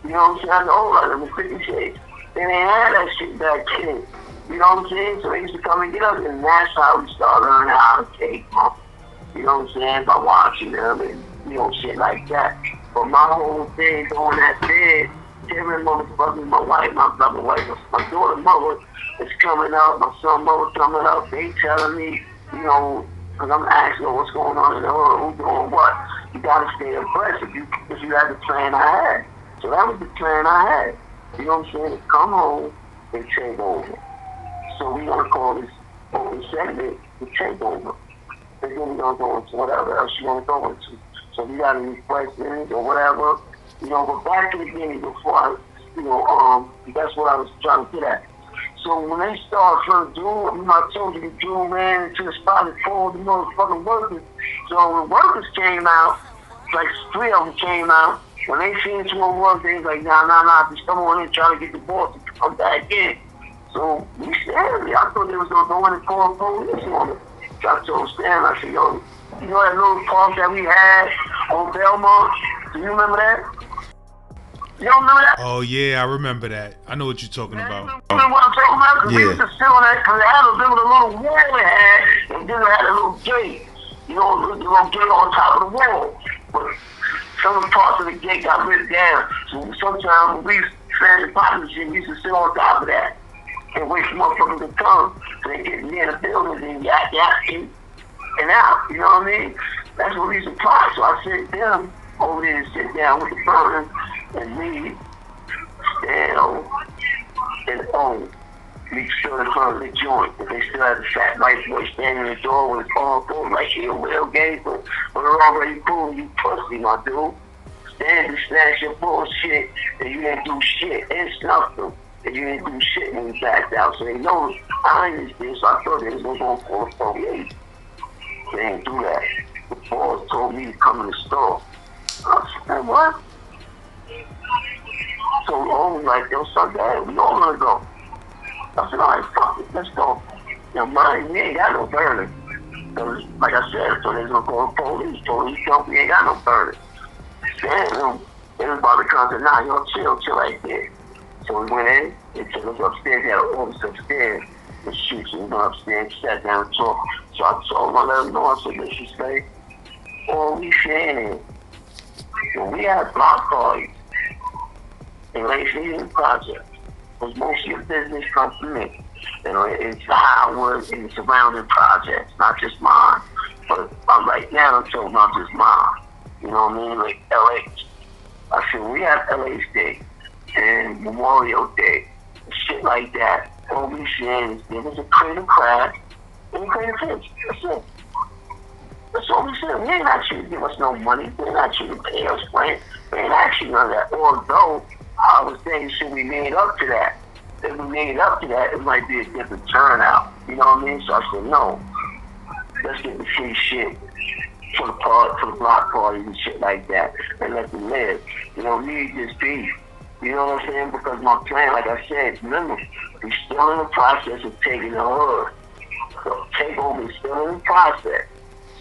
[SPEAKER 2] You know what I'm saying? I'm older. I'm 56. They didn't have that shit back then. You know what I'm saying? So they used to come and get us, and that's how we started learning how to take them. You know what I'm saying? By watching them and, you know, shit like that. But my whole thing going that bed, every motherfucker, my wife, my brother, wife, my daughter, mother is coming up, my son, mother coming up. They telling me, you know, because I'm asking them what's going on in the hood, who's doing what. You got to stay abreast if you had the plan I had. So that was the plan I had. You know what I'm saying? To come home and take over. So we're going to call this open segment the takeover. And then we're going to go into whatever else you want to go into. So if you got any questions or whatever, you know, but back to the beginning before I, you know, that's what I was trying to get at. So when they started first doing, you know, I told you the dude ran into the spot and pulled the motherfucking workers. So when workers came out, like 3 of them came out, when they seen 2 of them, they was like, nah, just come on in, trying to get the boss to come back in. So we Stanley, I thought they was going to go in and call police on it. So I told Stanley, I said, yo, you know that little park that we had on Belmont? Do you remember that? You don't remember that?
[SPEAKER 1] Oh, yeah, I remember that. I know what you're talking about.
[SPEAKER 2] You remember what I'm talking about? Because we used to sit on that, because it had a little wall it had, and then it had a little gate. You know, the little gate on top of the wall. But some parts of the gate got ripped down. So sometimes we family partners we used to sit on top of that and wait for motherfuckers to come so they get near the building and yak and out. You know what I mean? That's what we supply. So I sit them over there and sit down with the burner and me, stand and make sure the front of the joint. If they still have the fat white boy standing in the door with his arm pulled like he a real game, but when they're already cool, you pussy, my dude. Stand and snatch your bullshit and you didn't do shit and snuff them. And you didn't do shit when you backed out. So they know I understand, so I thought they was going to call the police. They didn't do that. The boss told me to come in the store. I said, what? So was like, yo, son, dad, we all gonna go. I said, all right, fuck it, let's go. Now, mine, we ain't got no burner. Because, like I said, so they're gonna call the police. Police told me, we ain't got no burner. And everybody comes and, nah, yo, chill right there. So we went in, they took us upstairs, they had an office upstairs. The shoots, we went upstairs, sat down and talked. So I told them, I let them know, I said, let's just say, all we saying is, when we had block parties in Lake Season Project, because most of your business comes from me. You know, it's the Howard and the surrounding projects, not just mine. But right now, I'm talking about just mine. You know what I mean? Like LA. I said, we have LA's Day and Memorial Day and shit like that. All we saying is give us a creative craft and a creative pitch. That's it. That's all we said. We ain't actually give us no money. We ain't actually pay us rent. We ain't actually none of that. Although, I was saying, should we made up to that? If we made up to that, it might be a different turnout. You know what I mean? So I said, no. Let's get the free shit for the block parties and shit like that, and let them live. You don't need this beef. You know what I'm saying? Because my plan, like I said, remember, we're still in the process of taking the hood. So takeover is still in the process.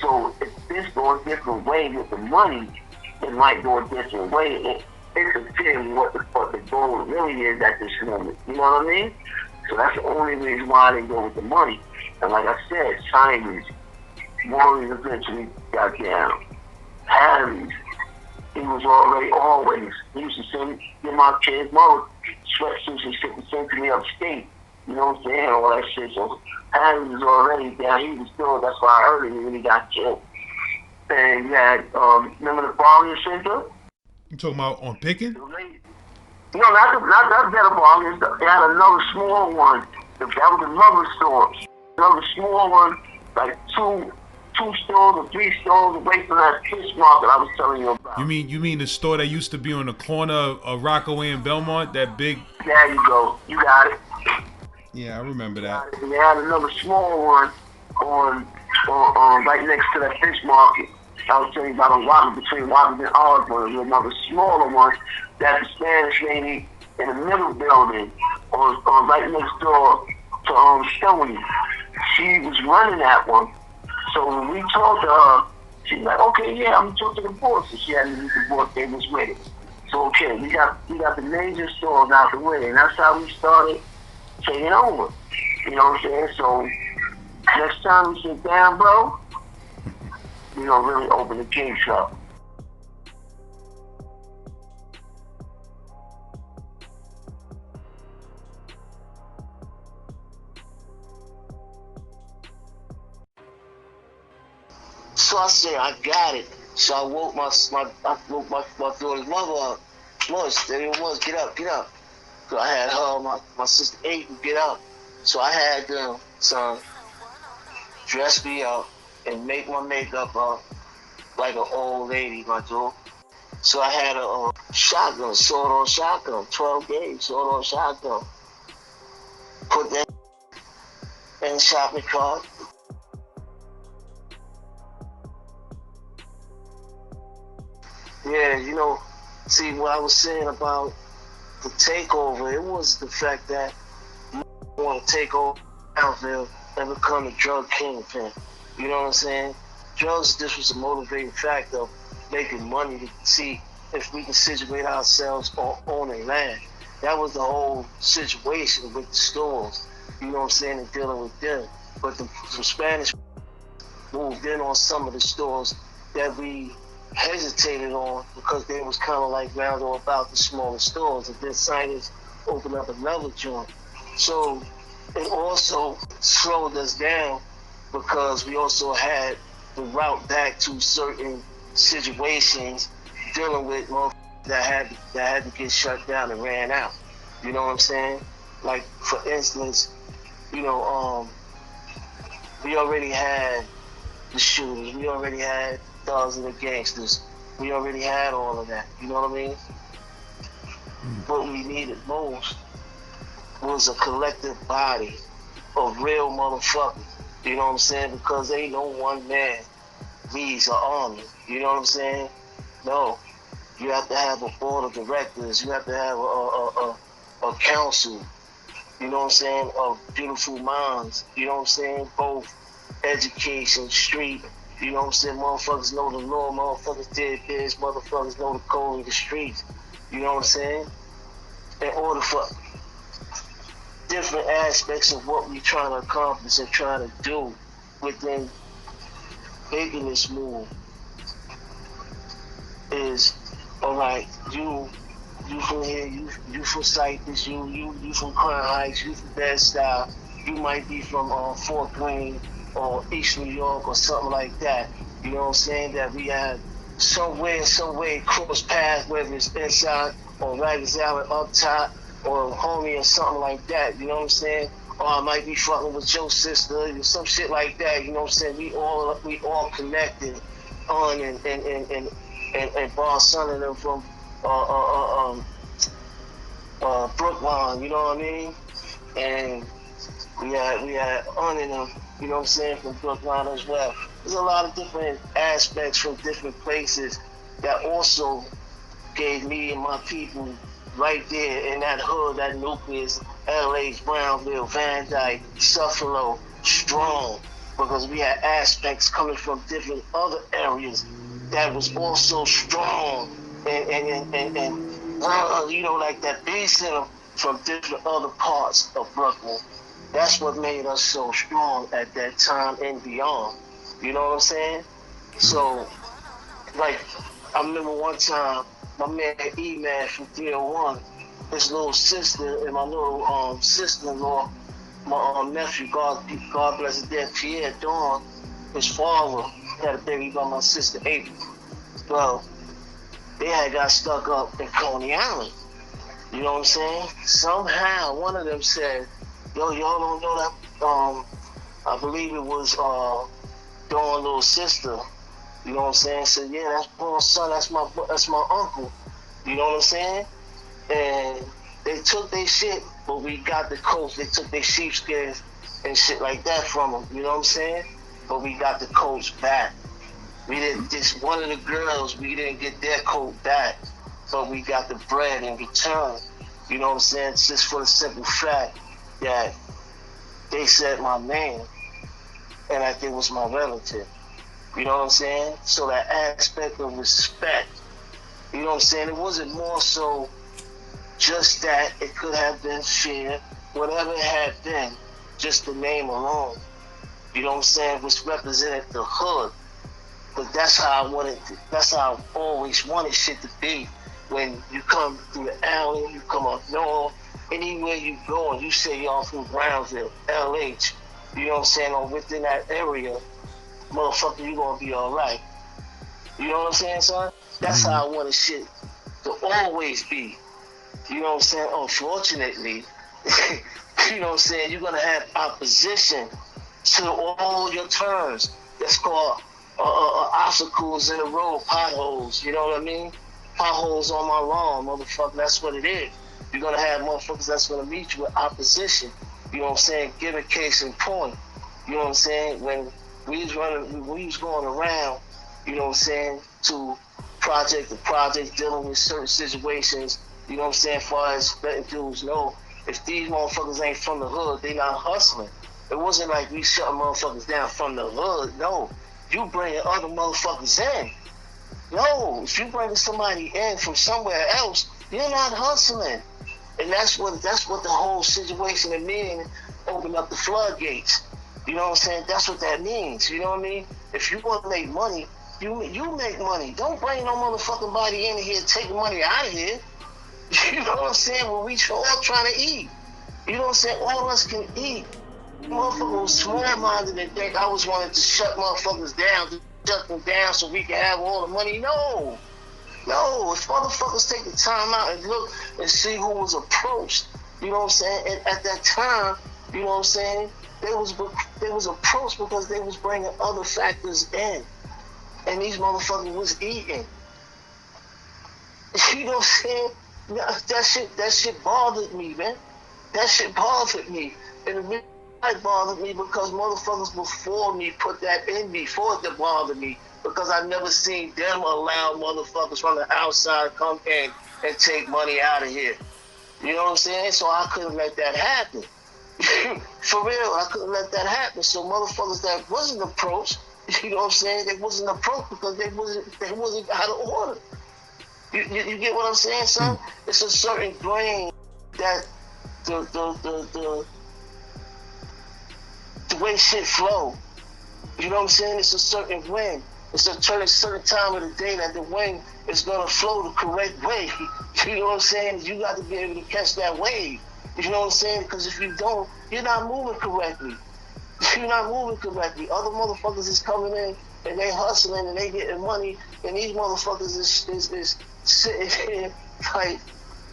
[SPEAKER 2] So if this goes a different way with the money, it might go a different way. It's a thing what the goal really is at this moment. You know what I mean? So that's the only reason why they go with the money. And like I said, Chinese, Warriors eventually got down. Harry's, he was always, he used to send, give my kids mother sweatsuits and shit to send to me upstate. You know what I'm saying? All that shit. So Harry was already down. He was still, that's why I heard it when he got killed. And you had, remember the Bargain Center?
[SPEAKER 1] You talking about on Pickin?
[SPEAKER 2] No, not that better Bargain. They had another small one. That was another store. Another small one, like two stores or 3 stores away from that fish market I was telling you about.
[SPEAKER 1] You mean the store that used to be on the corner of Rockaway and Belmont? That big.
[SPEAKER 2] There you go. You got it.
[SPEAKER 1] Yeah, I remember that.
[SPEAKER 2] They had another small one on right next to that fish market. I was telling you about on Washington, between Washington and Osborne, there's another smaller one that the Spanish lady in the middle building on right next door to Stoney. She was running that one. So when we talked to her, she's like, okay, yeah, I'm gonna talk to the boss. And she had to meet the boss, they was with it. So okay, we got the major stores out the way, and that's how we started taking over. You know what I'm saying? So next time we sit down, bro, we gonna really open the case up. So I said, I got it. So I woke my daughter's mother up. Lois, there it was, get up, get up. So I had her, my sister Aiden, get up. So I had them, son, dress me up and make my makeup up like an old lady, my dude. So I had a shotgun, sword-on shotgun, 12 gauge, sword-on shotgun. Put that in the shopping cart. Yeah, you know, see what I was saying about the takeover, it was the fact that you want to take over Brownsville and become a drug kingpin. You know what I'm saying? Drugs, this was a motivating factor of making money to see if we can situate ourselves on owning land. That was the whole situation with the stores, you know what I'm saying, and dealing with them. But the Spanish moved in on some of the stores that we hesitated on because they was kind of like round or about the smaller stores, and then Signage opened up another joint. So it also slowed us down because we also had the route back to certain situations dealing with that had to get shut down and ran out. You know what I'm saying? Like for instance, you know, we already had the shooters, we already had thugs and the gangsters, we already had all of that. You know what I mean? What we needed most was a collective body of real motherfuckers. You know what I'm saying? Because ain't no one man leads an army. You know what I'm saying? No. You have to have a board of directors. You have to have a council. You know what I'm saying? Of beautiful minds. You know what I'm saying? Both education, street. You know what I'm saying? Motherfuckers know the law. Motherfuckers did this. Motherfuckers know the code of the streets. You know what I'm saying? In order for different aspects of what we trying to accomplish and trying to do within making this move is, all right, you from here, you from Cypress, you from Crown Heights, you from Bed-Stuy, you might be from Fort Greene or East New York or something like that. You know what I'm saying? That we have some way cross paths, whether it's inside or Rikers Island up top or homie or something like that. You know what I'm saying? Or I might be fucking with your sister or some shit like that. You know what I'm saying? We all connected on and Boss Son and them from Brookline, you know what I mean? And we had on and them, you know what I'm saying, from Brookline as well. There's a lot of different aspects from different places that also gave me and my people right there in that hood, that nucleus, LA's, Brownville, Van Dyke, Suffalo, strong, because we had aspects coming from different other areas that was also strong and you know, like that base center from different other parts of Brooklyn. That's what made us so strong at that time and beyond. You know what I'm saying? So, like, I remember one time, my man E-Man from 301, his little sister and my little sister-in-law, my nephew, God bless his dead, Pierre Dawn, his father had a baby by my sister April. Well, they had got stuck up in Coney Island. You know what I'm saying? Somehow one of them said, yo, y'all don't know that, I believe it was Dawn's little sister. You know what I'm saying? So yeah, that's Paul's son, that's my uncle. You know what I'm saying? And they took their shit, but we got the coast. They took their sheepskins and shit like that from them, you know what I'm saying? But we got the coats back. We didn't, just one of the girls, we didn't get their coat back, but we got the bread in return. You know what I'm saying? It's just for the simple fact that they said my name and that it was my relative. You know what I'm saying? So that aspect of respect, you know what I'm saying? It wasn't more so just that, it could have been fear, whatever it had been, just the name alone. You know what I'm saying? Which represented the hood. But that's how I wanted to, that's how I always wanted shit to be. When you come through the alley, you come up north, anywhere you go and you say y'all from Brownsville, LH, you know what I'm saying, or within that area, motherfucker, you gonna be alright. You know what I'm saying, son? That's how I wanted shit to always be. You know what I'm saying? Unfortunately, you know what I'm saying, you're gonna have opposition to all your turns. That's called obstacles in the road, potholes, you know what I mean? Potholes on my lawn, motherfucker, that's what it is. You're gonna have motherfuckers that's gonna meet you with opposition. You know what I'm saying? Give a case in point. You know what I'm saying? When we was going around, you know what I'm saying, to project to project, dealing with certain situations, you know what I'm saying, as far as letting dudes know, if these motherfuckers ain't from the hood, they not hustling. It wasn't like we shutting motherfuckers down from the hood, no. You bringing other motherfuckers in. No, if you bringing somebody in from somewhere else, you're not hustling. And that's what the whole situation of meaning opened up the floodgates. You know what I'm saying? That's what that means. You know what I mean? If you want to make money, you make money. Don't bring no motherfucking body in here, take money out of here. You know what I'm saying? Well, we all trying to eat. You know what I'm saying? All of us can eat. Motherfucker was small-minded and think I was wanting to shut motherfuckers down, to shut them down so we can have all the money. No. No, if motherfuckers take the time out and look and see who was approached, you know what I'm saying? And at that time, you know what I'm saying? They was approached because they was bringing other factors in. And these motherfuckers was eating. You know what I'm saying? That shit bothered me, man. That shit bothered me. And the reason it bothered me because motherfuckers before me put that in me for it to bother me. Because I never seen them allow motherfuckers from the outside come in and take money out of here. You know what I'm saying? So I couldn't let that happen. For real, I couldn't let that happen. So motherfuckers that wasn't approached, you know what I'm saying? They wasn't approached because they wasn't out of order. You get what I'm saying, son? It's a certain grain that the way shit flow. You know what I'm saying? It's a certain wind. It's a certain time of the day that the wind is gonna flow the correct way. You know what I'm saying? You got to be able to catch that wave. You know what I'm saying? Because if you don't, you're not moving correctly. You're not moving correctly. Other motherfuckers is coming in and they hustling and they getting money, and these motherfuckers is sitting here like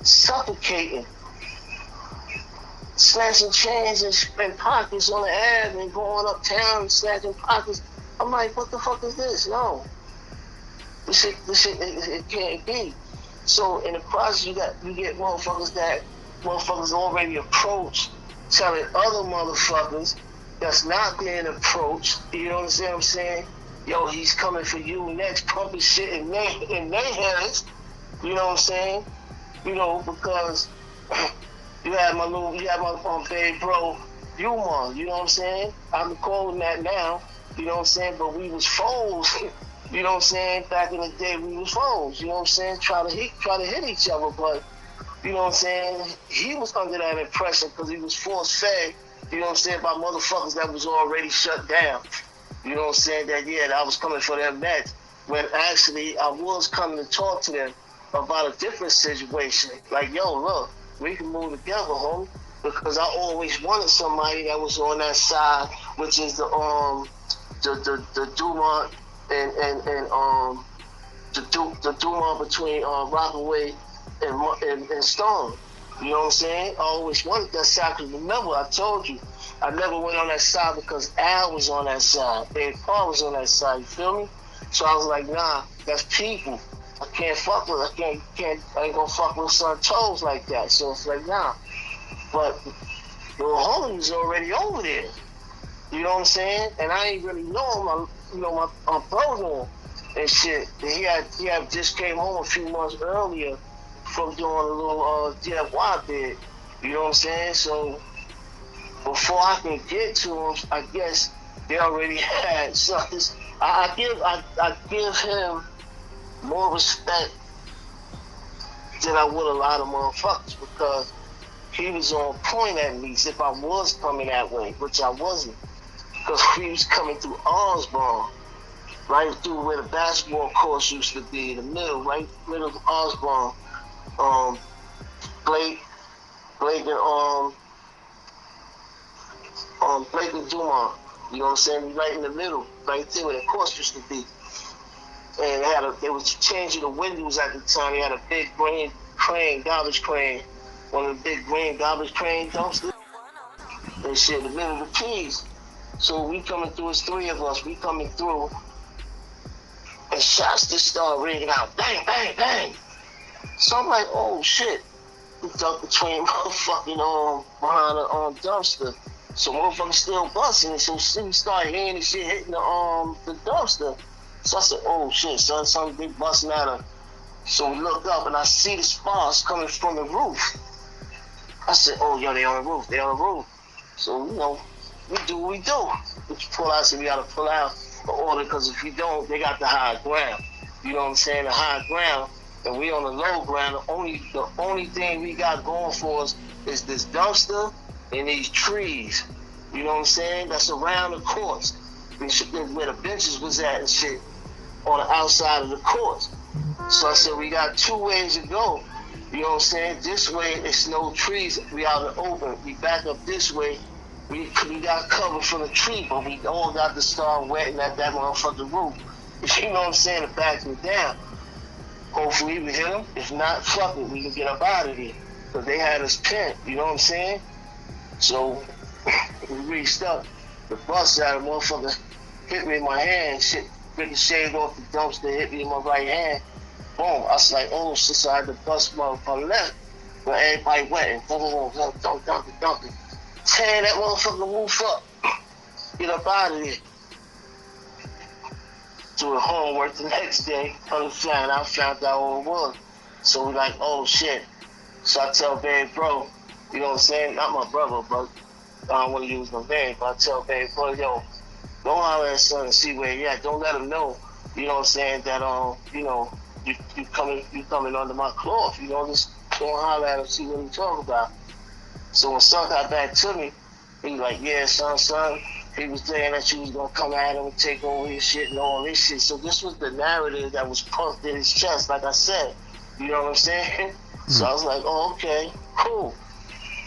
[SPEAKER 2] suffocating, snatching chains and pockets on the ad and going uptown and snatching pockets. I'm like, what the fuck is this? No. This shit, it can't be. So in the process, you get motherfuckers already approached, telling other motherfuckers that's not being approached, you know what I'm saying? Yo, he's coming for you next, pumping shit in their heads, you know what I'm saying? You know, because you had my baby bro, Yuma, you know what I'm saying? I'm calling that now, you know what I'm saying? But we was foes, you know what I'm saying? Back in the day, we was foes, you know what I'm saying? Try to hit each other, but you know what I'm saying? He was under that impression because he was force-fed, you know what I'm saying, by motherfuckers that was already shut down. You know what I'm saying? That, yeah, I was coming for them next. When actually I was coming to talk to them about a different situation. Like, yo, look, we can move together, homie. Because I always wanted somebody that was on that side, which is the Dumont and the Dumont between Rockaway and Stone. You know what I'm saying? I always wanted that side because remember, I told you, I never went on that side because Al was on that side. And Paul was on that side, you feel me? So I was like, nah, that's people. I can't fuck with, I ain't gonna fuck with son toes like that. So it's like, nah. But The homie was already over there. You know what I'm saying? And I ain't really know him. My brother and shit. And he had just came home a few months earlier from doing a little DIY bid. You know what I'm saying? So before I can get to him, I guess they already had something. I give him more respect than I would a lot of motherfuckers because he was on point at least if I was coming that way, which I wasn't. Because he was coming through Osborne, right through where the basketball courts used to be, in the middle, right middle of Osborne. Blake and Dumont. You know what I'm saying? Right in the middle, right there where the course used to be. And they was changing the windows at the time. They had a big green crane, garbage crane, one of the big green garbage crane dumpsters. And shit, the middle of the keys. So we coming through, it's three of us, we coming through, and shots just start ringing out, bang, bang, bang. So I'm like, oh shit. We ducked between motherfucking behind the dumpster. So motherfuckers still busting, so we started hearing the shit hitting the dumpster. So I said, oh shit, son, something big busting at her. So we look up and I see the sparks coming from the roof. I said, oh yo, they on the roof. So, we do what we do. We pull out, so we gotta pull out the order, because if we don't, they got the high ground. You know what I'm saying? The high ground, and we on the low ground. The only thing we got going for us is this dumpster and these trees. You know what I'm saying? That's around the courts. Where the benches was at and shit, on the outside of the courts. So I said, we got two ways to go. You know what I'm saying? This way, it's no trees. We out in the open. We back up this way. We got cover from the tree, but we all got to start wetting at that motherfucking roof. You know what I'm saying? To back them down. Hopefully we hit them. If not, fuck it. We can get up out of there. Because they had us pinned. You know what I'm saying? So we reached up. The bus out of motherfucker hit me in my hand. Shit ricocheted off the dumpster, hit me in my right hand. Boom. I was like, oh shit, so I had to bust motherfucker left. But everybody wetting. Dunk it. Tear that motherfucking roof up. Get up out of there. Doing homework the next day. I found out what it was. So we like, oh shit. So I tell baby bro, you know what I'm saying? Not my brother, but I don't want to use my name, but I tell baby bro, yo, go holler at son and see where he at. Don't let him know, you know what I'm saying, that you coming under my cloth. You know, just go holler at him, see what he talking about. So when son got back to me, he was like, yeah, son, he was saying that you was gonna come at him and take over his shit and all this shit. So this was the narrative that was pumped in his chest, like I said. You know what I'm saying? So I was like, oh, okay, cool.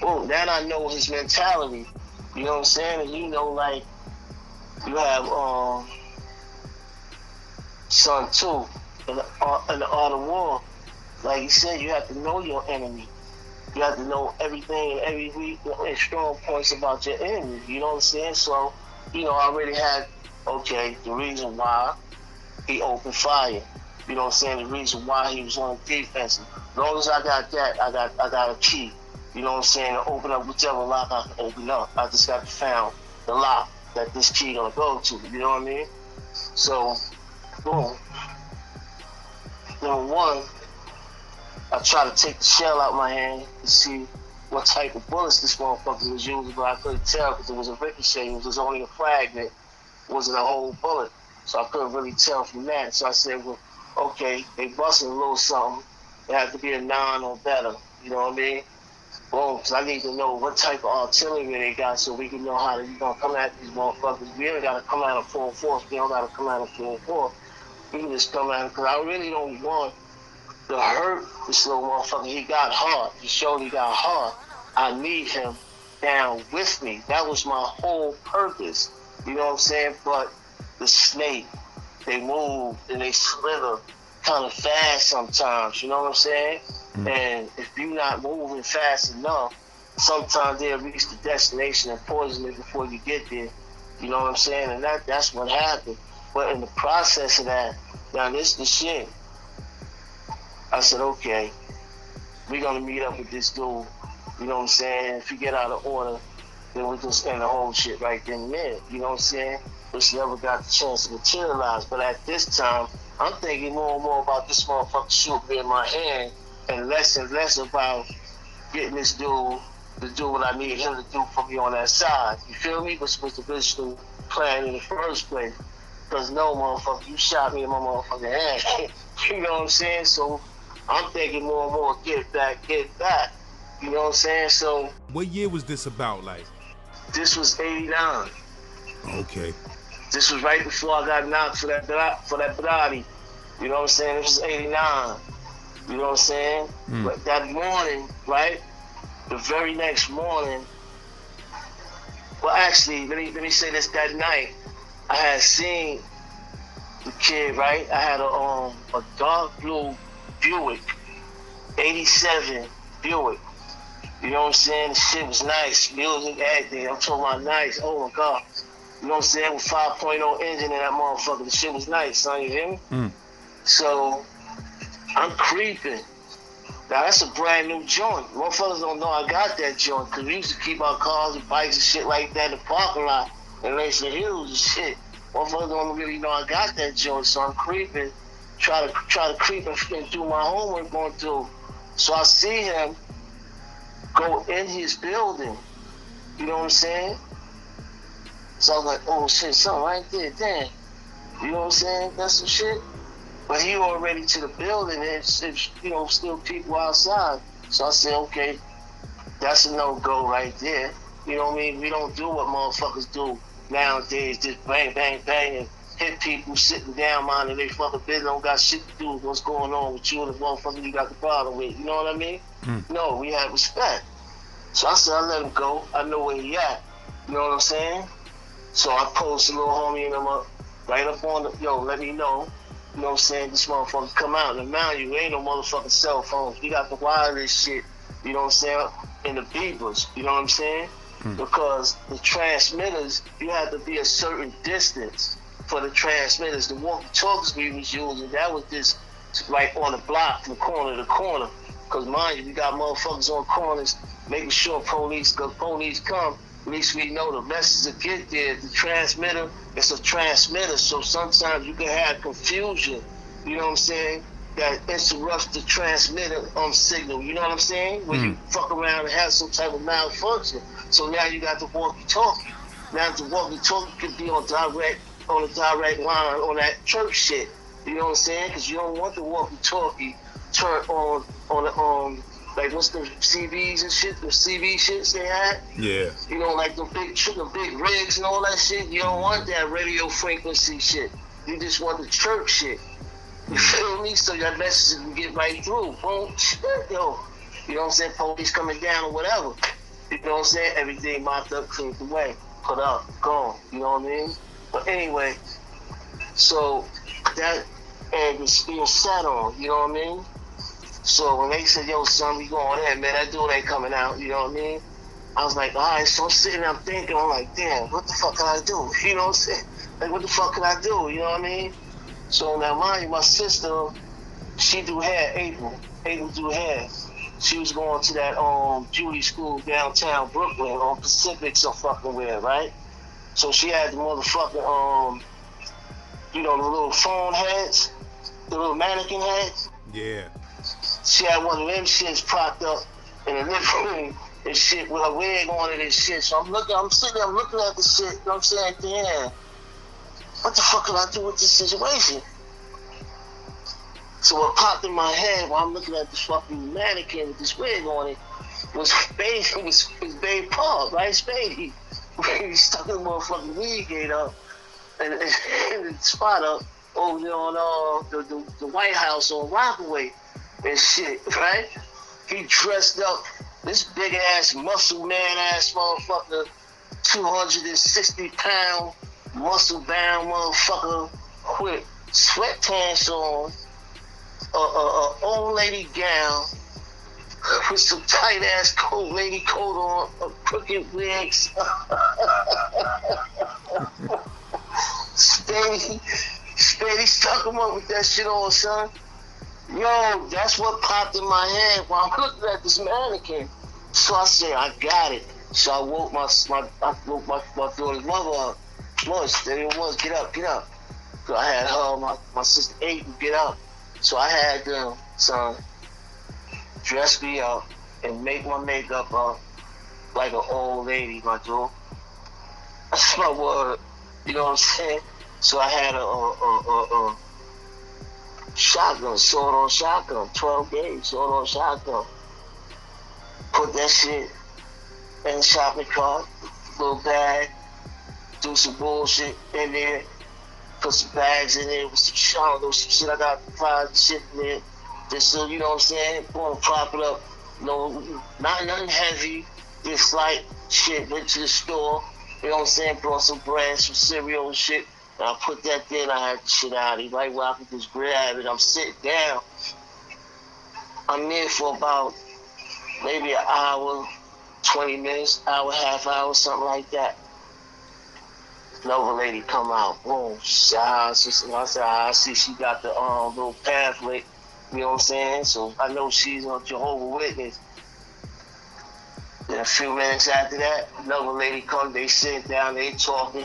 [SPEAKER 2] Well, now I know his mentality. You know what I'm saying? And you know, like, you have son too in the art of war. Like you said, you have to know your enemy. You have to know everything and every week and strong points about your enemy. You know what I'm saying? So, I already had, the reason why he opened fire. You know what I'm saying? The reason why he was on defense. As long as I got that, I got a key. You know what I'm saying? To open up whichever lock I can open up. I just got to find the lock that this key gonna go to. You know what I mean? So, boom. Number one, I tried to take the shell out my hand to see what type of bullets this motherfucker was using, but I couldn't tell because it was a ricochet. It was only a fragment. It wasn't a whole bullet. So I couldn't really tell from that. So I said, well, okay, they busting a little something. It had to be a 9 or better. You know what I mean? Boom, because I need to know what type of artillery they got so we can know how to come at these motherfuckers. We ain't got to come out of full force. We don't got to come out of full force. We can just come at him because I really don't want to hurt this little motherfucker. He got hard. He showed he got hard. I need him down with me. That was my whole purpose. You know what I'm saying? But the snake, they move and they slither kind of fast sometimes. You know what I'm saying? And if you're not moving fast enough, sometimes they'll reach the destination and poison it before you get there. You know what I'm saying? And that's what happened. But in the process of that, now this is the shit. I said, okay, we're going to meet up with this dude. You know what I'm saying? If you get out of order, then we just end the whole shit right then and there. You know what I'm saying? Which never got the chance to materialize. But at this time, I'm thinking more and more about this motherfucker shooting me in my hand and less about getting this dude to do what I need him to do for me on that side. You feel me? Which was the original plan in the first place. Because no, motherfucker, you shot me in my motherfucking hand. You know what I'm saying? So I'm thinking more and more, get back. You know what I'm saying? So
[SPEAKER 1] What year was this about, like?
[SPEAKER 2] this was 89.
[SPEAKER 1] Okay.
[SPEAKER 2] This was right before I got knocked for that Brady. You know what I'm saying? This was 89. You know what I'm saying? But that morning, right? The very next morning, well, actually, let me say this. That night, I had seen the kid, right? I had a dark blue Buick, 87 Buick. You know what I'm saying? The shit was nice, music, everything. I'm talking about nice. Oh my God. You know what I'm saying? With 5.0 engine in that motherfucker, the shit was nice, son. You hear me? So I'm creeping. Now that's a brand new joint. Motherfuckers don't know I got that joint because we used to keep our cars and bikes and shit like that in the parking lot in Langston Hills and shit. Motherfuckers don't really know I got that joint, so I'm creeping, try to creep and do my homework going through. So I see him go in his building. You know what I'm saying? So I was like, oh shit, something right there, damn. You know what I'm saying? That's some shit. But he already to the building and it's you know, still people outside. So I said, okay, that's a no-go right there. You know what I mean? We don't do what motherfuckers do nowadays, just bang, bang, bang, and hit people sitting down minding they fucking business, don't got shit to do with what's going on with you and the motherfucker you got the problem with. You know what I mean? No, we have respect. So I said, I let him go. I know where he at. You know what I'm saying? So I posted a little homie and him up, right up on the, yo, let me know. You know what I'm saying? This motherfucker come out. And now you ain't no motherfucking cell phones. We got the wireless shit, you know what I'm saying? And the beepers, you know what I'm saying? Because the transmitters, you have to be a certain distance for the transmitters. The walkie-talkies we was using, that was just right on the block from corner to corner. Because mind you, we got motherfuckers on corners making sure police come. At least we know the message will get there. The transmitter, it's a transmitter, so sometimes you can have confusion, you know what I'm saying, that interrupts the transmitter signal, you know what I'm saying? When you fuck around and have some type of malfunction. So now you got the walkie-talkie. Now the walkie-talkie could be on a direct line on that church shit, you know what I'm saying? Because you don't want the walkie-talkie turn on the like what's the CVs and shit, the CV shits they had? Yeah. You know, like the big rigs and all that shit. You don't want that radio frequency shit. You just want the church shit. You feel me? So your message can get right through. Boom, yo. You know what I'm saying? Police coming down or whatever. You know what I'm saying? Everything mopped up, cleaned away, put up, gone. You know what I mean? But anyway, so that egg is being sat on, you know what I mean? So when they said, yo, son, we going in, man, that dude ain't coming out, you know what I mean? I was like, all right, so I'm sitting there, I'm thinking, I'm like, damn, what the fuck can I do? You know what I'm saying? Like, what the fuck can I do? You know what I mean? So now, mind you, my sister, she do hair, April do hair. She was going to that beauty school downtown Brooklyn on Pacific some fucking where, right? So she had the motherfucking, you know, the little phone heads, the little mannequin heads.
[SPEAKER 1] Yeah.
[SPEAKER 2] She had one of them shits propped up in the living room and shit with her wig on it and shit. So I'm sitting there, I'm looking at the shit, you know what I'm saying? Damn, what the fuck can I do with this situation? So what popped in my head while I'm looking at this fucking mannequin with this wig on it was Babe Paul, right? Spady. He stuck his motherfucking wig gate up and the spot up over there on the White House on Rockaway and shit, right? He dressed up, this big ass muscle man ass motherfucker, 260-pound muscle bound motherfucker with sweatpants on, old lady gown with some tight ass lady coat on, crooked wigs. Spady stuck him up with that shit on, son. Yo, that's what popped in my head while I'm looking at this mannequin. So I said, I got it. So I woke my daughter's mother up. Was there it was, get up, get up. So I had her, my sister Aiden get up. So I had them, son, dress me up and make my makeup up like an old lady, my dude. That's my word. You know what I'm saying? So I had a shotgun, sword on shotgun, 12 gauge, sword on shotgun. Put that shit in the shopping cart, little bag, do some bullshit in there, put some bags in there with some some shit I got fried shit in there. Just so, you know what I'm saying? Want to prop it up. No, not nothing heavy, just like shit. Went to the store, you know what I'm saying? Brought some bread, some cereal and shit. And I put that there and I had the shit out of it. Right where I could just grab it. I'm sitting down. I'm there for about maybe an hour, 20 minutes, hour, half hour, something like that. Another lady come out, boom. I said, I see she got the little pamphlet, you know what I'm saying? So I know she's a Jehovah's Witness. Then a few minutes after that, another lady come, they sit down, they talking.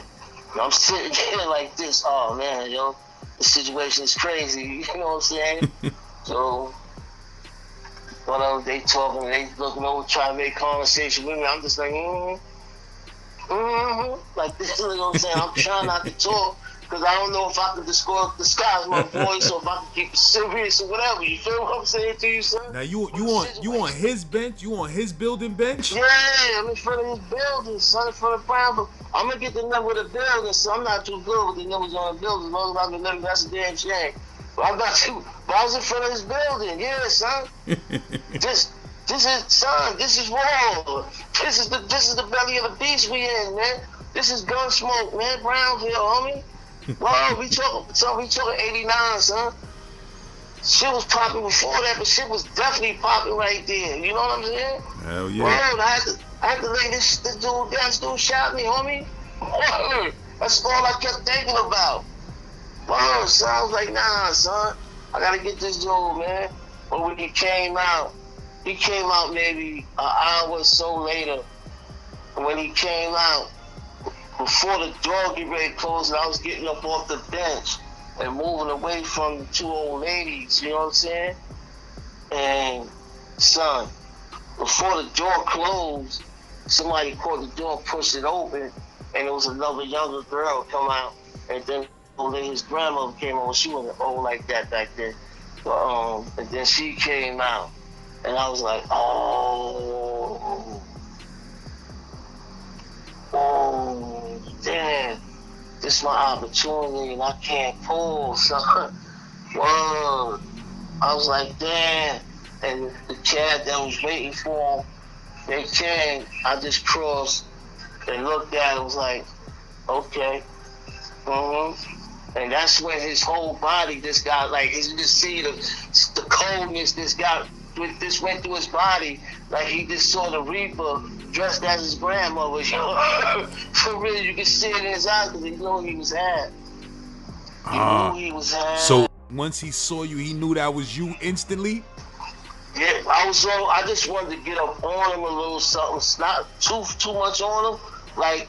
[SPEAKER 2] And I'm sitting there like this, oh man, yo, the situation is crazy, you know what I'm saying? So, they talking, they looking over, trying to make conversation with me. I'm just like, like this, you know what I'm saying? I'm trying not to talk because I don't know if I can disguise my voice or if I can keep it serious or whatever. You feel what I'm saying to you, son?
[SPEAKER 1] Now you on his bench? You on his building bench?
[SPEAKER 2] Yeah, I'm in front of his building, son, in front of Brown. But I'm gonna get the number of the building, so I'm not too good with the numbers on the building. As long as I can remember, that's a damn shame. But I'm not too. But I was in front of his building, yeah, son. This is, son, this is war. This is the belly of the beast we in, man. This is Gunsmoke, man. Brownsville, homie. Whoa, we talking 89, son. Shit was popping before that, but shit was definitely popping right there. You know what I'm saying?
[SPEAKER 1] Hell yeah.
[SPEAKER 2] Word, I had to lay this dude shot me, homie. Word. That's all I kept thinking about. Word, son. I was like, nah, son. I gotta get this dude, man. But when he came out maybe an hour or so later. And when he came out, before the door get ready to close, and I was getting up off the bench and moving away from the two old ladies, you know what I'm saying? And, son, before the door closed, somebody caught the door, pushed it open, and it was another younger girl come out. And then his grandmother came over. She wasn't old like that back then. But, and then she came out. And I was like, oh, damn, this is my opportunity and I can't pull, son. Whoa. I was like, damn. And the cab that was waiting for him, they came. I just crossed and looked at it, was like, okay. And that's when his whole body just got like, you just see the coldness this went through his body, like he just saw the Reaper dressed as his grandmother. For real, you can see it in his eyes because he knew he was had. He knew he was had.
[SPEAKER 1] So once he saw you, he knew that was you instantly?
[SPEAKER 2] Yeah, I just wanted to get up on him a little something, not too much on him. Like,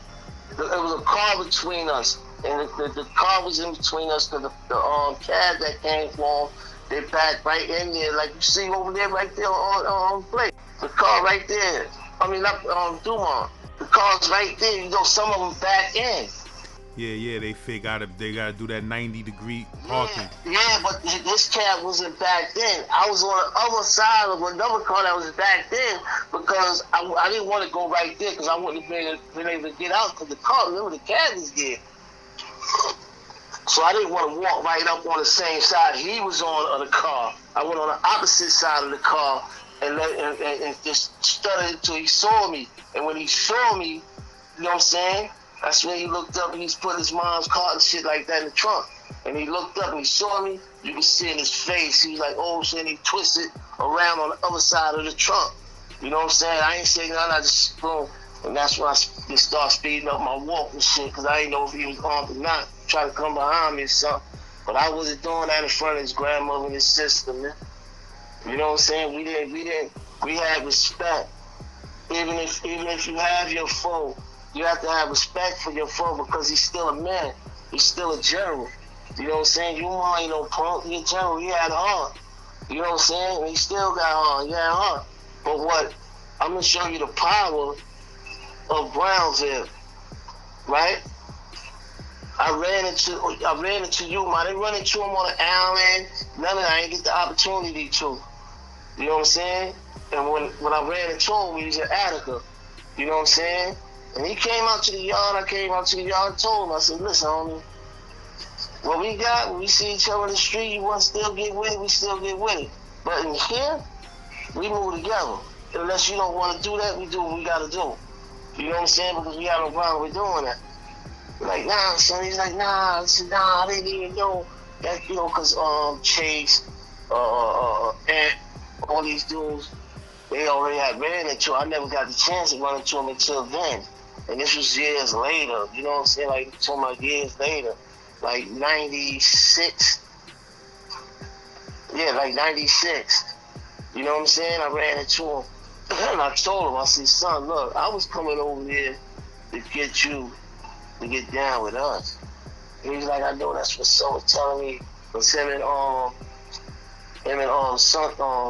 [SPEAKER 2] it was a car between us, and the car was in between us because the cab that came for him, they backed right in there, like you see over there, right there on plate. The car right there. I mean, not Dumont. The car's right there. You know, some of them back in.
[SPEAKER 1] Yeah, they gotta do that 90-degree parking.
[SPEAKER 2] Yeah, but this cab wasn't back then. I was on the other side of another car that was back then because I didn't want to go right there because I wouldn't have been able to get out because the car, remember, the cab was there. So I didn't want to walk right up on the same side he was on of the car. I went on the opposite side of the car and just stuttered until he saw me. And when he saw me, you know what I'm saying? That's when he looked up and he's put his mom's car and shit like that in the trunk. And he looked up and he saw me. You can see in his face, he was like, oh shit, and he twisted around on the other side of the trunk. You know what I'm saying? I ain't saying nothing, I just boom. And that's when I just started speeding up my walk and shit, because I didn't know if he was armed or not, trying to come behind me or something. But I wasn't doing that in front of his grandmother and his sister, man. You know what I'm saying? We had respect. Even if you have your foe, you have to have respect for your foe because he's still a man. He's still a general. You know what I'm saying? You ain't no punk. He a general. He had heart. You know what I'm saying? And he still got heart. He had heart. But what? I'm gonna show you the power of Brownsville, right? I ran into you, man. I didn't run into him on an island. None of that. I didn't get the opportunity to. You know what I'm saying? And when I ran into him, he was in Attica. You know what I'm saying? And he came out to the yard. I came out to the yard and told him, I said, listen, homie, what we got, when we see each other in the street, you want to still get with it, we still get with it. But in here, we move together. Unless you don't want to do that, we do what we got to do. You know what I'm saying? Because we got no problem with doing that. Like, nah, son. He's like, nah. I said, nah, I didn't even know that, you know, because Chase, and all these dudes, they already had ran into him. I never got the chance to run into him until then. And this was years later. You know what I'm saying? Like, talking about years later. Like 96. Yeah, like 96. You know what I'm saying? I ran into him. And I told him, I said, son, look, I was coming over here to get you to get down with us. And he's like, I know that's what someone was telling me. Because him and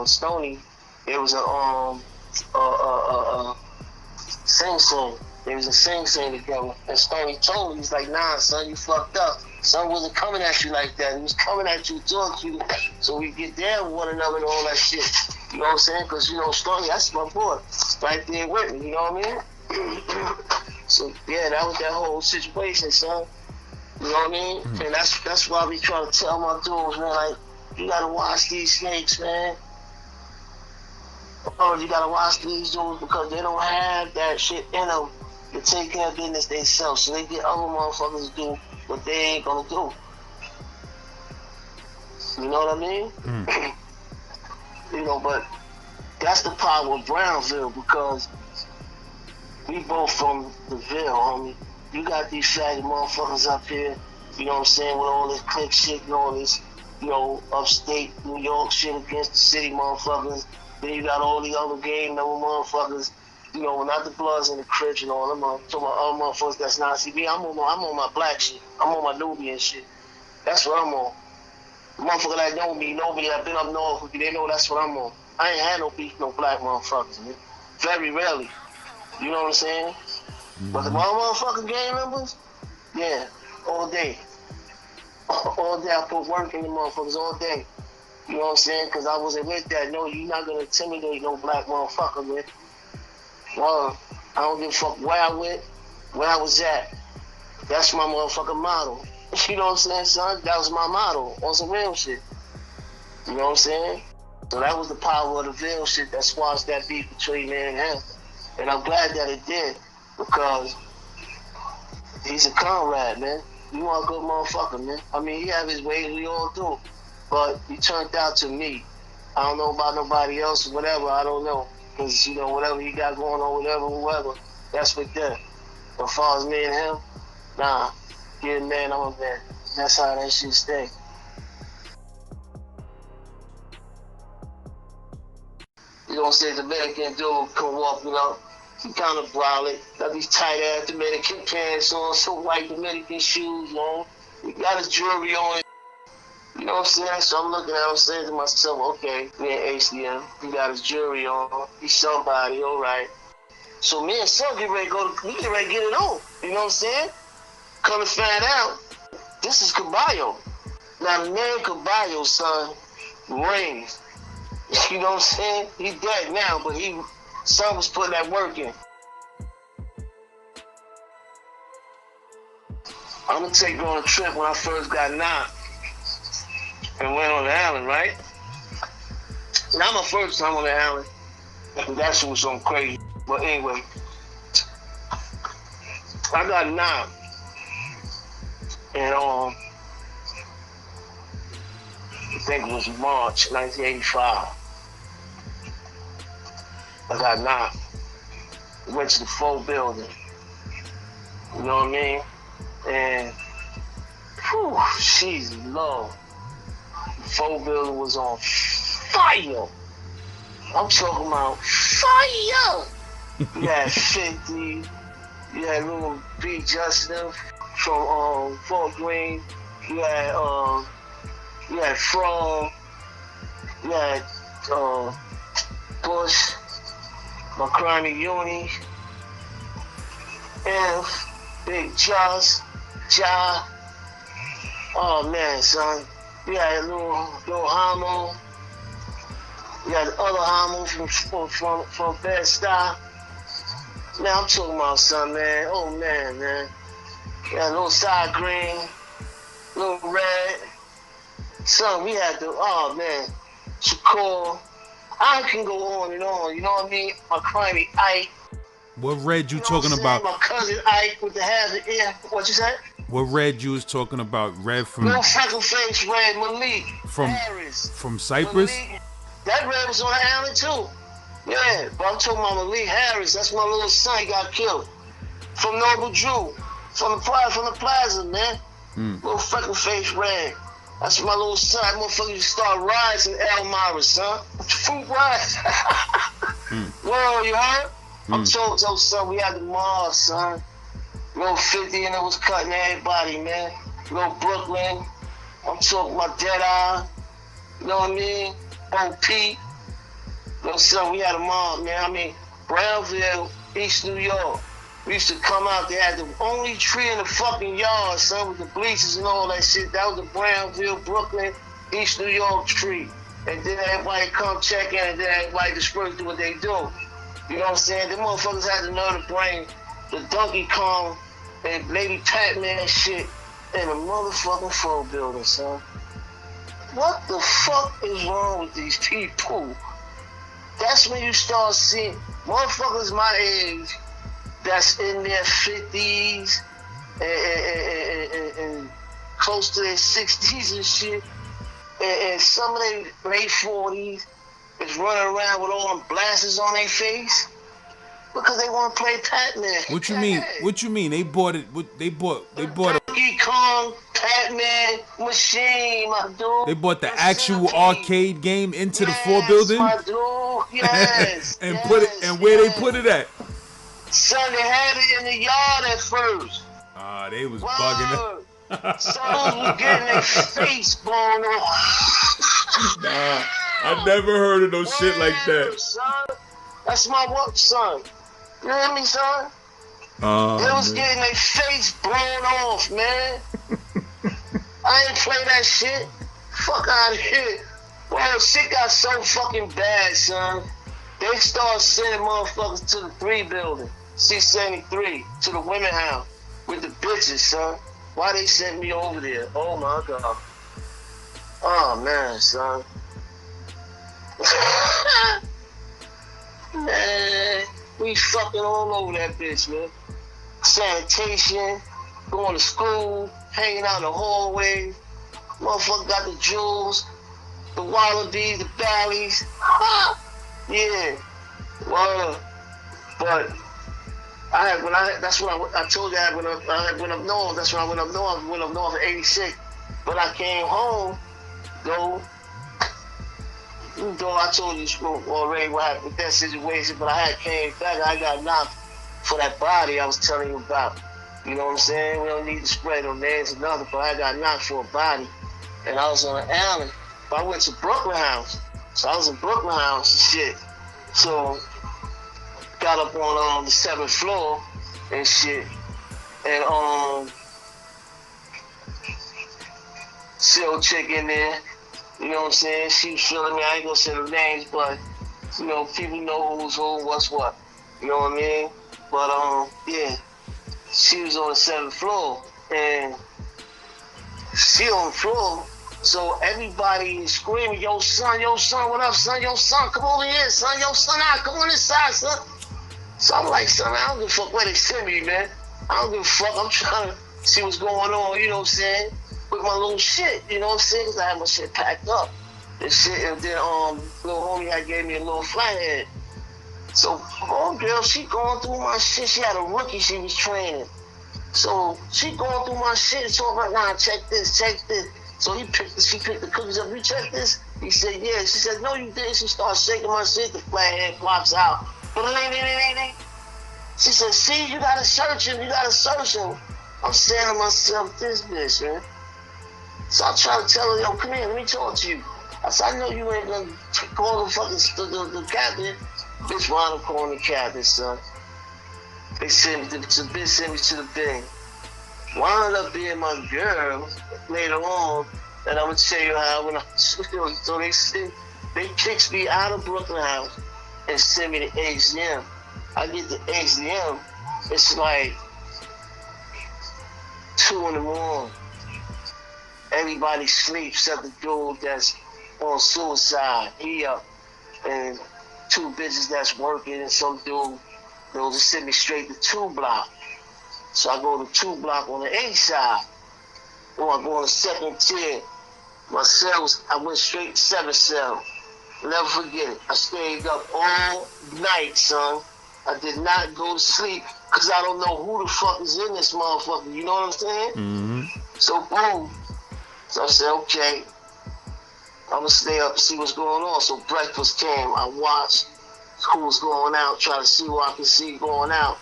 [SPEAKER 2] Stoney, it was a Sing Sing. They was a Sing Sing together. And Stoney told me, he's like, nah, son, you fucked up. Son wasn't coming at you like that. He was coming at you, talking to you, so we get down with one another and all that shit. You know what I'm saying? Because, you know, Stoney, that's my boy. Right there with me, you know what I mean? So, yeah, that was that whole situation, son. You know what I mean? Mm-hmm. And that's why we try to tell my dudes, man, like, you gotta watch these snakes, man. Oh, you gotta watch these dudes because they don't have that shit in them to take care of business themselves. So they get other motherfuckers to do what they ain't gonna do. You know what I mean? Mm. You know, but that's the power of Brownsville because we both from the Ville, homie. You got these faggot motherfuckers up here, you know what I'm saying, with all this click shit and all this, you know, upstate New York shit against the city motherfuckers. Then you got all the other game number motherfuckers, you know, not the Bloods and the Crips and all them. I'm talking about other motherfuckers that's not CB. I'm on my black shit. I'm on my Nubian shit. That's what I'm on. The motherfucker that know me, nobody that been up north with me, they know that's what I'm on. I ain't had no beef, no black motherfuckers, man. Very rarely. You know what I'm saying? Mm-hmm. But the motherfucking gang members, yeah, all day. All day I put work in the motherfuckers, all day. You know what I'm saying? Because I wasn't with that. No, you're not going to intimidate no black motherfucker, man. Well, I don't give a fuck where I went, where I was at. That's my motherfucking motto. You know what I'm saying, son? That was my motto on some real shit. You know what I'm saying? So that was the power of the Ville shit that squashed that beef between me and him. And I'm glad that it did because he's a comrade, man. You are a good motherfucker, man. I mean, he have his ways, we all do. But he turned out to me. I don't know about nobody else or whatever, I don't know. Because, you know, whatever he got going on, whatever, that's with them. But as far as me and him, nah, he a man, I'm a man. That's how that shit stay. You don't say Dominican dude come walk, you know, he kind of brolic. Got these tight ass Dominican pants on, some white Dominican shoes on. He got his jewelry on. You know what I'm saying? So I'm looking at him saying to myself, okay, me and HDM, he got his jewelry on. He's somebody, all right. So me and son get ready to we get ready to get it on. You know what I'm saying? Come to find out, this is Caballo. Now the name Caballo, son, rings. You know what I'm saying? He's dead now, but son was putting that work in. I'm gonna take you on a trip when I first got knocked and went on the island, right? Not my first time on the island. That shit was something crazy. But anyway, I got knocked. And I think it was March 1985. I got knocked. Went to the full building. You know what I mean? And, whew, she's low. The full building was on fire. I'm talking about fire. You had 50. You had little B. Justin from Fort Greene. You had From. You had Bush, McCranie Uni, F, Big Joss, Ja. Oh man, son. You had little Homo. You had other Homo from Bed-Stuy. Man, I'm talking about son, man. Oh man. You had little Side Green, little Red. Son, we had oh man, Shakur. I can go on and on, you know what I mean? My crimey Ike.
[SPEAKER 1] What Red you
[SPEAKER 2] know
[SPEAKER 1] talking about?
[SPEAKER 2] My cousin Ike with the hazard ear. What you said?
[SPEAKER 1] What Red you was talking about? Red from
[SPEAKER 2] Little freckle face Red Malik Harris.
[SPEAKER 1] From Cypress?
[SPEAKER 2] Malik, that Red was on the island too. Yeah, but I'm talking about Malik Harris. That's my little son. He got killed from Noble Drew, from the plaza, man. Little freckle face Red. That's my little son. That motherfucker start riding in Elmira, son. Fruit rides. Whoa, you heard? I'm told son, we had the mall, son. Little 50 and it was cutting everybody, man. Little Brooklyn. I'm talking about Deadeye. You know what I mean? O.P. Little son, we had a mall, man. I mean, Brownville, East New York. We used to come out, they had the only tree in the fucking yard, son, with the bleachers and all that shit. That was the Brownville, Brooklyn, East New York tree. And then everybody come check in and then everybody disperse do what they do. You know what I'm saying? The motherfuckers had the nerve to bring the Donkey Kong and Lady Pac-Man shit in a motherfucking full building, son. What the fuck is wrong with these people? That's when you start seeing motherfuckers my age that's in their 50s and close to their 60s and shit, and some of their late 40s is running around with all them blasters on their face because they want to play Pac-Man.
[SPEAKER 1] What you mean? What you mean? They bought it. They bought a
[SPEAKER 2] Donkey Kong Pac-Man machine, my dude.
[SPEAKER 1] They bought the actual arcade game into the 4 building.
[SPEAKER 2] My dude. Yes.
[SPEAKER 1] And put it. And where they put it at?
[SPEAKER 2] Son, they had it in the yard at first.
[SPEAKER 1] They was bugging it.
[SPEAKER 2] Some was getting their face blown off.
[SPEAKER 1] Nah, I never heard of no shit like that.
[SPEAKER 2] Son. That's my work, son. You hear me, son? They was getting their face blown off, man. I ain't play that shit. Fuck out of here. Well, shit got so fucking bad, son. They started sending motherfuckers to the 3 building, 673, to the women house with the bitches, son. Why they sent me over there? Oh my God. Oh man, son. Man, we fucking all over that bitch, man. Sanitation, going to school, hanging out in the hallway. Motherfucker got the jewels, the wallabies, the valleys. Yeah, well, but that's when I told you I went up north. That's when I went up north. I went up north in '86. But I came home, though I told you already what happened with that situation. But I had came back. I got knocked for that body I was telling you about. You know what I'm saying? We don't need to spread no names or nothing. But I got knocked for a body, and I was on an island. But I went to Brooklyn House. So I was in Brooklyn House and shit. So got up on the 7th floor and shit. And still chick in there. You know what I'm saying? She was feeling me. I ain't gonna say the names, but you know, people know who's who, what's what. You know what I mean? But yeah. She was on the 7th floor and she on the floor. So everybody is screaming, yo son, what up, son? Yo son, come over here, son. Yo son, come on inside, son. So I'm like, son, I don't give a fuck where they send me, man. I don't give a fuck. I'm trying to see what's going on, you know what I'm saying? With my little shit, you know what I'm saying? Cause I had my shit packed up. And shit, and then little homie had gave me a little flathead. So homegirl, she going through my shit. She had a rookie she was training. So she going through my shit. So I'm like, nah, check this. So she picked the cookies up. You check this? He said, yeah. She said, no, you didn't. She started shaking my shit. The flathead pops out. She said, see, you gotta search him, you gotta search him. I'm saying to myself, this bitch, man. So I try to tell her, yo, come here, let me talk to you. I said, I know you ain't gonna call the fucking the captain. Bitch wound up calling the captain, son. They sent me to the bitch, sent me to the thing. Wound up being my girl later on, and I'm gonna tell you how when I so they kicked me out of Brooklyn House and sent me to HDM. I get to HDM, it's like 2 in the morning. Everybody sleeps except the dude that's on suicide. He up, and 2 bitches that's working, and some dude, they'll just send me straight to 2 block. So I go to 2 block on the A side, or I go on the second tier. My cells, I went straight to 7 cell. Never forget it. I stayed up all night, son. I did not go to sleep because I don't know who the fuck is in this motherfucker. You know what I'm saying?
[SPEAKER 1] Mm-hmm.
[SPEAKER 2] So boom. So I said, okay, I'm gonna stay up and see what's going on. So breakfast came. I watched who was going out, try to see what I can see going out.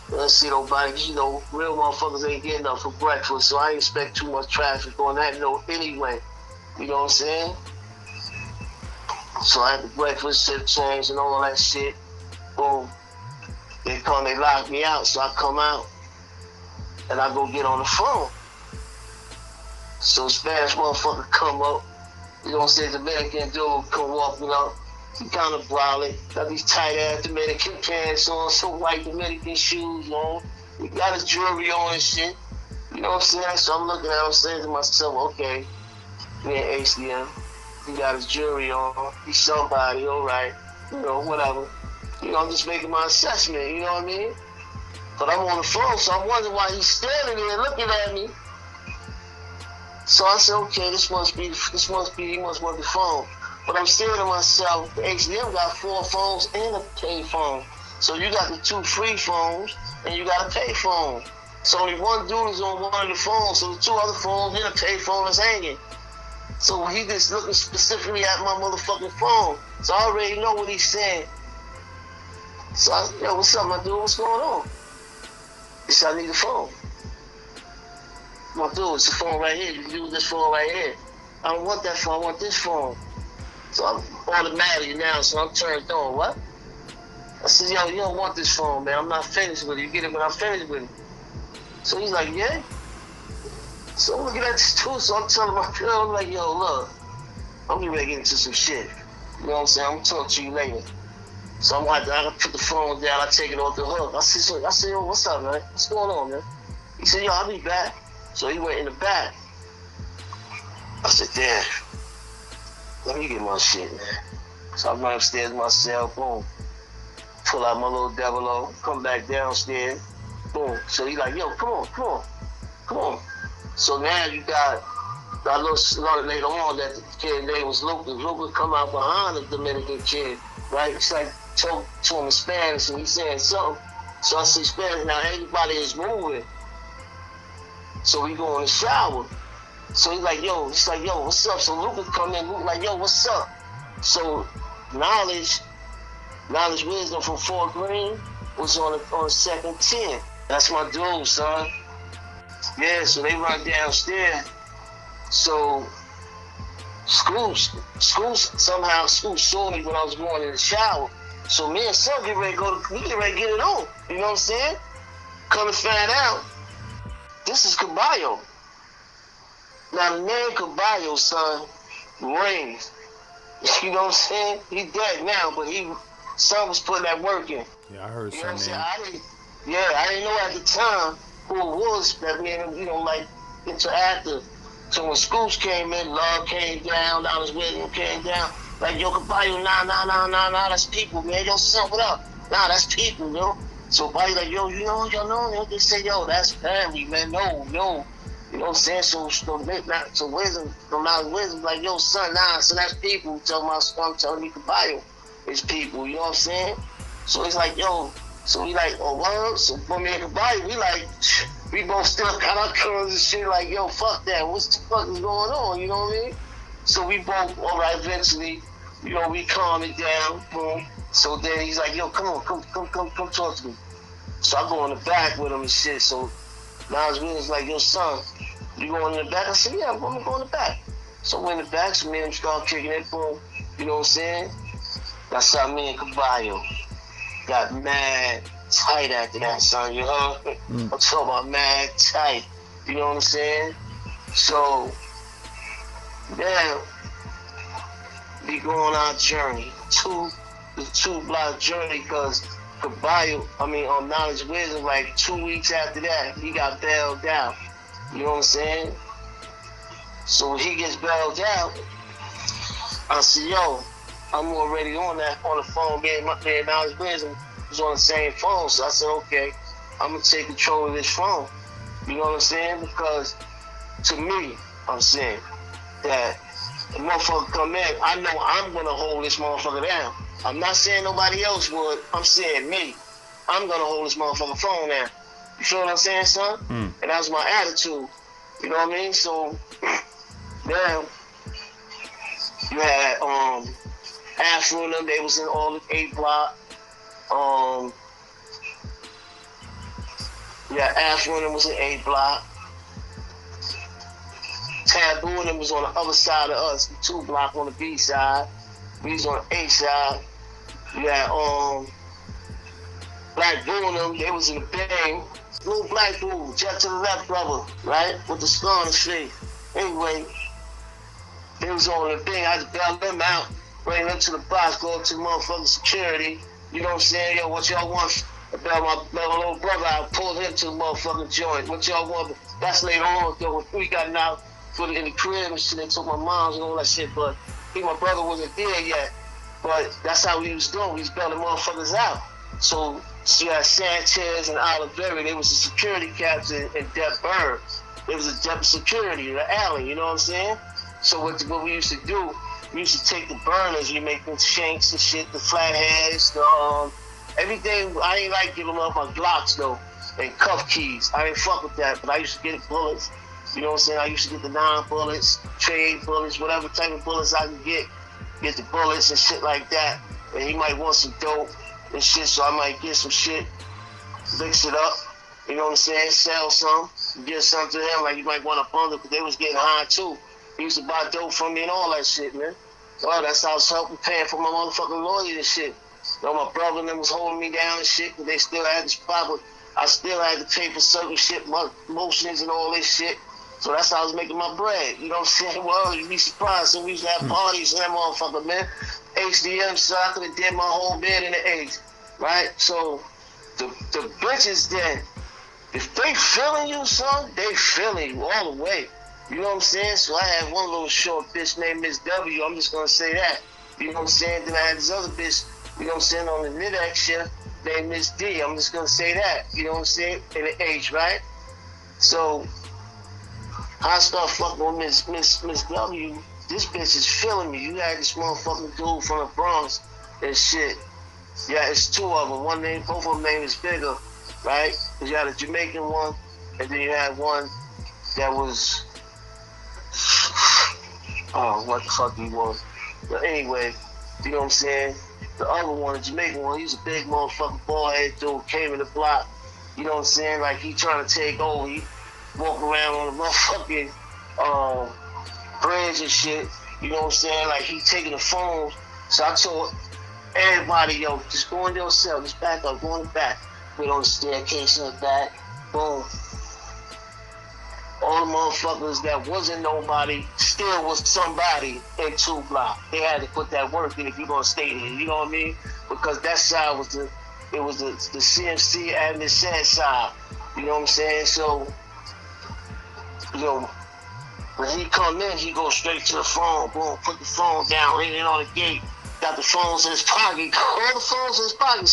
[SPEAKER 2] I didn't see nobody, you know, real motherfuckers ain't getting up for breakfast, so I ain't expect too much traffic on that note anyway. You know what I'm saying? So I had the breakfast, shift change, and all of that shit. Boom. They come, they lock me out, so I come out, and I go get on the phone. So Spanish motherfucker come up, you know what I'm saying, Dominican dude come walking up, he kind of brolic, got these tight ass Dominican pants on, some white Dominican shoes on, he got his jewelry on and shit, you know what I'm saying, so I'm looking at him saying to myself, okay, me and HDM, he got his jewelry on, he's somebody, alright, you know, whatever, you know, I'm just making my assessment, you know what I mean, but I'm on the phone, so I'm wondering why he's standing there looking at me. So I said, okay, he must want the phone. But I'm saying to myself, the HDM got 4 phones and a pay phone. So you got the 2 free phones and you got a pay phone. So only one dude is on one of the phones, so the 2 other phones and a pay phone is hanging. So he just looking specifically at my motherfucking phone. So I already know what he's saying. So I said, yo, what's up, my dude? What's going on? He said, I need a phone. My dude, it's the phone right here. You can use this phone right here. I don't want that phone, I want this phone. So I'm automatically now, so I'm turned on. What? I said, yo, you don't want this phone, man. I'm not finished with it. You get it when I'm finished with it. So he's like, yeah? So I'm looking at this too, so I'm telling my girl, I'm like, yo, look, I'm getting ready to get into some shit. You know what I'm saying? I'm gonna talk to you later. So I'm like, I gotta put the phone down, I take it off the hook. I said, yo, what's up, man? What's going on, man? He said, yo, I'll be back. So he went in the back. I said, damn, let me get my shit, man. So I run upstairs to my cell phone, pull out my little devil O, come back downstairs, boom. So he like, yo, come on. So now you got a little later on that the kid name was Lucas. Lucas come out behind the Dominican kid, right? It's like talk to him in Spanish and he saying something. So I say Spanish, now everybody is moving. So we go in the shower. So he's like, yo, what's up? So Lucas come in, Lucas like, yo, what's up? So Knowledge Wisdom from Fort Greene was on the second tier. That's my dude, son. Yeah, so they run downstairs. So School saw me when I was going in the shower. So me and son get ready to get it on. You know what I'm saying? Come to find out, this is Caballo. Now the name Caballo, son, rings. You know what I'm saying? He dead now, but son was putting that work in.
[SPEAKER 1] Yeah, I heard
[SPEAKER 2] You know what I'm
[SPEAKER 1] some
[SPEAKER 2] saying?
[SPEAKER 1] name.
[SPEAKER 2] I didn't know at the time who it was that made him, you know, like interactive. So when Scoops came in, Love came down, Knowledge Wisdom came down. Like, yo, Caballo, nah, that's people, man. Yo, son, what up? Nah, that's people, yo. So Caballo like, yo, y'all know, they say, yo, that's family, man. No. You know what I'm saying? So Wisdom, from Knowledge Wisdom, like, yo, son, so that's people. Telling me Caballo is people, you know what I'm saying? So he's like, yo, so we like, oh, what? So for me and Caballo, we both still got our colors and shit, like, yo, fuck that. What the fuck is going on? You know what I mean? So we both, all right, eventually, you know, we calm it down, boom. So then he's like, yo, come on, come talk to me. So I go in the back with him and shit. So Nas Williams like, yo, son, you going in the back? I said, yeah, I'm going to go in the back. So I went in the back, so me and him start kicking it, boom. You know what I'm saying? That's how me and Caballo got mad tight after that, son. You heard? I'm talking about mad tight. You know what I'm saying? So, then we go on our journey. The 2-block journey, because Caballo, Knowledge Wisdom, like 2 weeks after that, he got bailed out. You know what I'm saying? So when he gets bailed out, I said, yo, I'm already on the phone. Me and Knowledge Wisdom was on the same phone. So I said, okay, I'm going to take control of this phone. You know what I'm saying? Because to me, I'm saying that the motherfucker come in, I know I'm going to hold this motherfucker down. I'm not saying nobody else would. I'm saying me. I'm going to hold this motherfucker phone down. You feel what I'm saying, son? And that was my attitude. You know what I mean? So, then you had Afro and them, they was in all the 8 block. Yeah, Afro and them was in 8 block. Taboo and them was on the other side of us, the 2 block on the B side. We was on the A side. You had Black Bull and them, they was in the bang. Little Black Bull, jet to the left, brother, right? With the scar on his face. Anyway, they was on the thing. I just bailed them out, bring them to the box, go up to motherfucking security. You know what I'm saying? Yo, what y'all want? I bailed my little brother out, pulled him to the motherfucking joint. What y'all want? That's later on, though. We got out in the crib and shit. They took my moms and all that shit, but my brother wasn't there yet. But that's how we was doing. We was bailing motherfuckers out. So you had Sanchez and Oliveri. They was a security captain in Depp Bird. It was a Depp security, the alley, you know what I'm saying? So what we used to do, we used to take the burners, we make them shanks and shit, the flatheads, the everything. I ain't like giving up my Glocks though, and cuff keys. I didn't fuck with that, but I used to get bullets. You know what I'm saying? I used to get the 9 bullets, trade bullets, whatever type of bullets I could get the bullets and shit like that. And he might want some dope and shit, so I might get some shit, mix it up. You know what I'm saying? Sell some, get some to him. Like you might want a bundle because they was getting high too. He used to buy dope from me and all that shit, man. Oh, that's how I was helping, paying for my motherfucking lawyer and shit. You know, my brother and them was holding me down and shit because they still had this problem. I still had to pay for certain shit, motions and all this shit. So that's how I was making my bread. You know what I'm saying? Well, you'd be surprised. So we used to have parties and that motherfucker, man. HDM, so I could have did my whole bed in the H, right? So the bitches then, if they feeling you, son, they feeling you all the way. You know what I'm saying? So I had one little short bitch named Miss W. I'm just going to say that. You know what I'm saying? Then I had this other bitch, you know what I'm saying, on the mid-act shit named Miss D. I'm just going to say that. You know what I'm saying? In the H, right? So I start fucking with Miss W. This bitch is feeling me. You had this motherfucking dude from the Bronx and shit. Yeah, it's 2 of them. Both of them name is bigger, right? Because you had a Jamaican one, and then you had one that was, what the fuck he was. But anyway, you know what I'm saying? The other one, the Jamaican one, he's a big motherfucking bald-head dude, came in the block. You know what I'm saying? Like he trying to take over. He walk around on the motherfucking bridge and shit. You know what I'm saying? Like he taking the phone. So I told everybody, yo, just go in your cell, just back up, go in the back. Wait on the staircase in the back. Boom. All the motherfuckers that wasn't nobody still was somebody in 2 block. They had to put that work in if you're gonna stay there. You know what I mean? Because that side was the CMC and the sad side. You know what I'm saying? So, you know, when he come in, he goes straight to the phone. Boom, put the phone down, ring it on the gate. Got the phones in his pocket. All the phones in his pocket.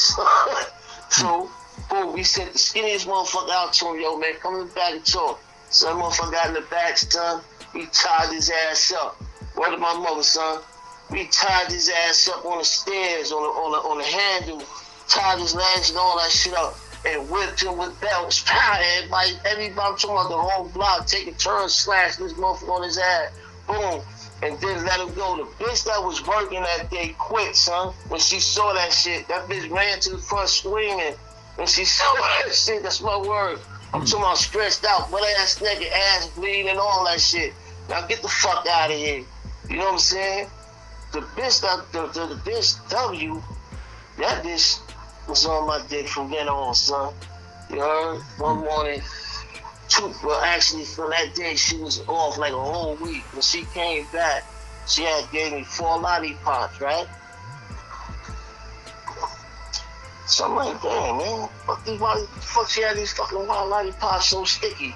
[SPEAKER 2] So, boom, we sent the skinniest motherfucker out to him. Yo, man, come in the back and talk. So that motherfucker got in the back, son. We tied his ass up. Word to my mother, son. We tied his ass up on the stairs, on the handle. Tied his legs and all that shit up. And whipped him with belts. Everybody, I'm talking about the whole block, taking turns, slashing this motherfucker on his ass. Boom. And then let him go. The bitch that was working that day quit, son. When she saw that shit, that bitch ran to the front swinging And she saw that shit, that's my word. I'm talking about stressed out, butt ass naked, ass bleeding and all that shit. Now get the fuck out of here. You know what I'm saying? The bitch, the bitch W, that bitch was on my dick from then on, son. You heard? One morning, well actually from that day she was off like a whole week. When she came back, she had gave me 4 lollipops, right? So I'm like, damn, man, fuck she had these fucking wild lollipops so sticky.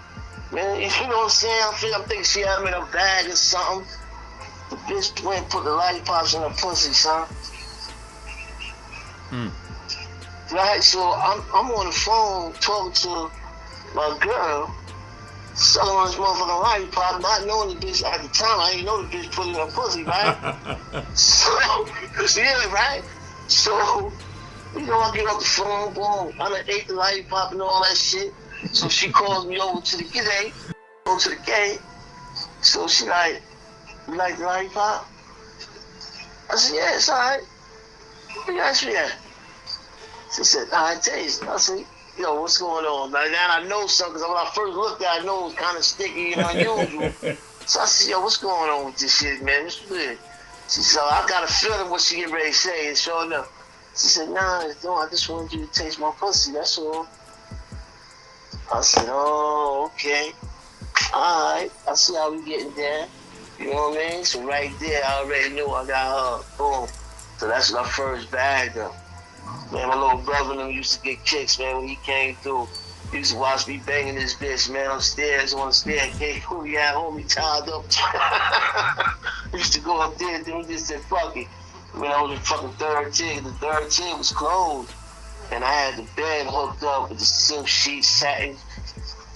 [SPEAKER 2] Man, you know what I'm saying? I'm thinking she had them in a bag or something. The bitch went and put the lollipops in her pussy, son. Right, so I'm on the phone talking to my girl, selling on this motherfucking lollipop, not knowing the bitch at the time. I didn't know the bitch put it in her pussy, right? So, yeah, right? So, you know, I get off the phone, boom, I done ate the lollipop and all that shit. So she calls me over to the gate, go to the gate. So she like, you like the lollipop? I said, yeah, it's all right. What you ask me that? She said, I taste. I said, yo, what's going on? Now I know something, because when I first looked at it, I know it was kind of sticky and unusual. So I said, yo, what's going on with this shit, man? What's good? She said, I got a feeling what she get ready to say, and sure enough. She said, nah, no, I just wanted you to taste my pussy, that's all. I said, oh, okay. All right, I see how we getting there. You know what I mean? So right there, I already knew I got her. Boom. So that's my first bag, though. Man, my little brother and them used to get kicks, man, when he came through. He used to watch me banging this bitch, man, upstairs on the staircase. We had homie tied up. Used to go up there, then we just said, fuck it. When I was in fucking third tier, the third tier was closed. And I had the bed hooked up with the silk sheet, satin,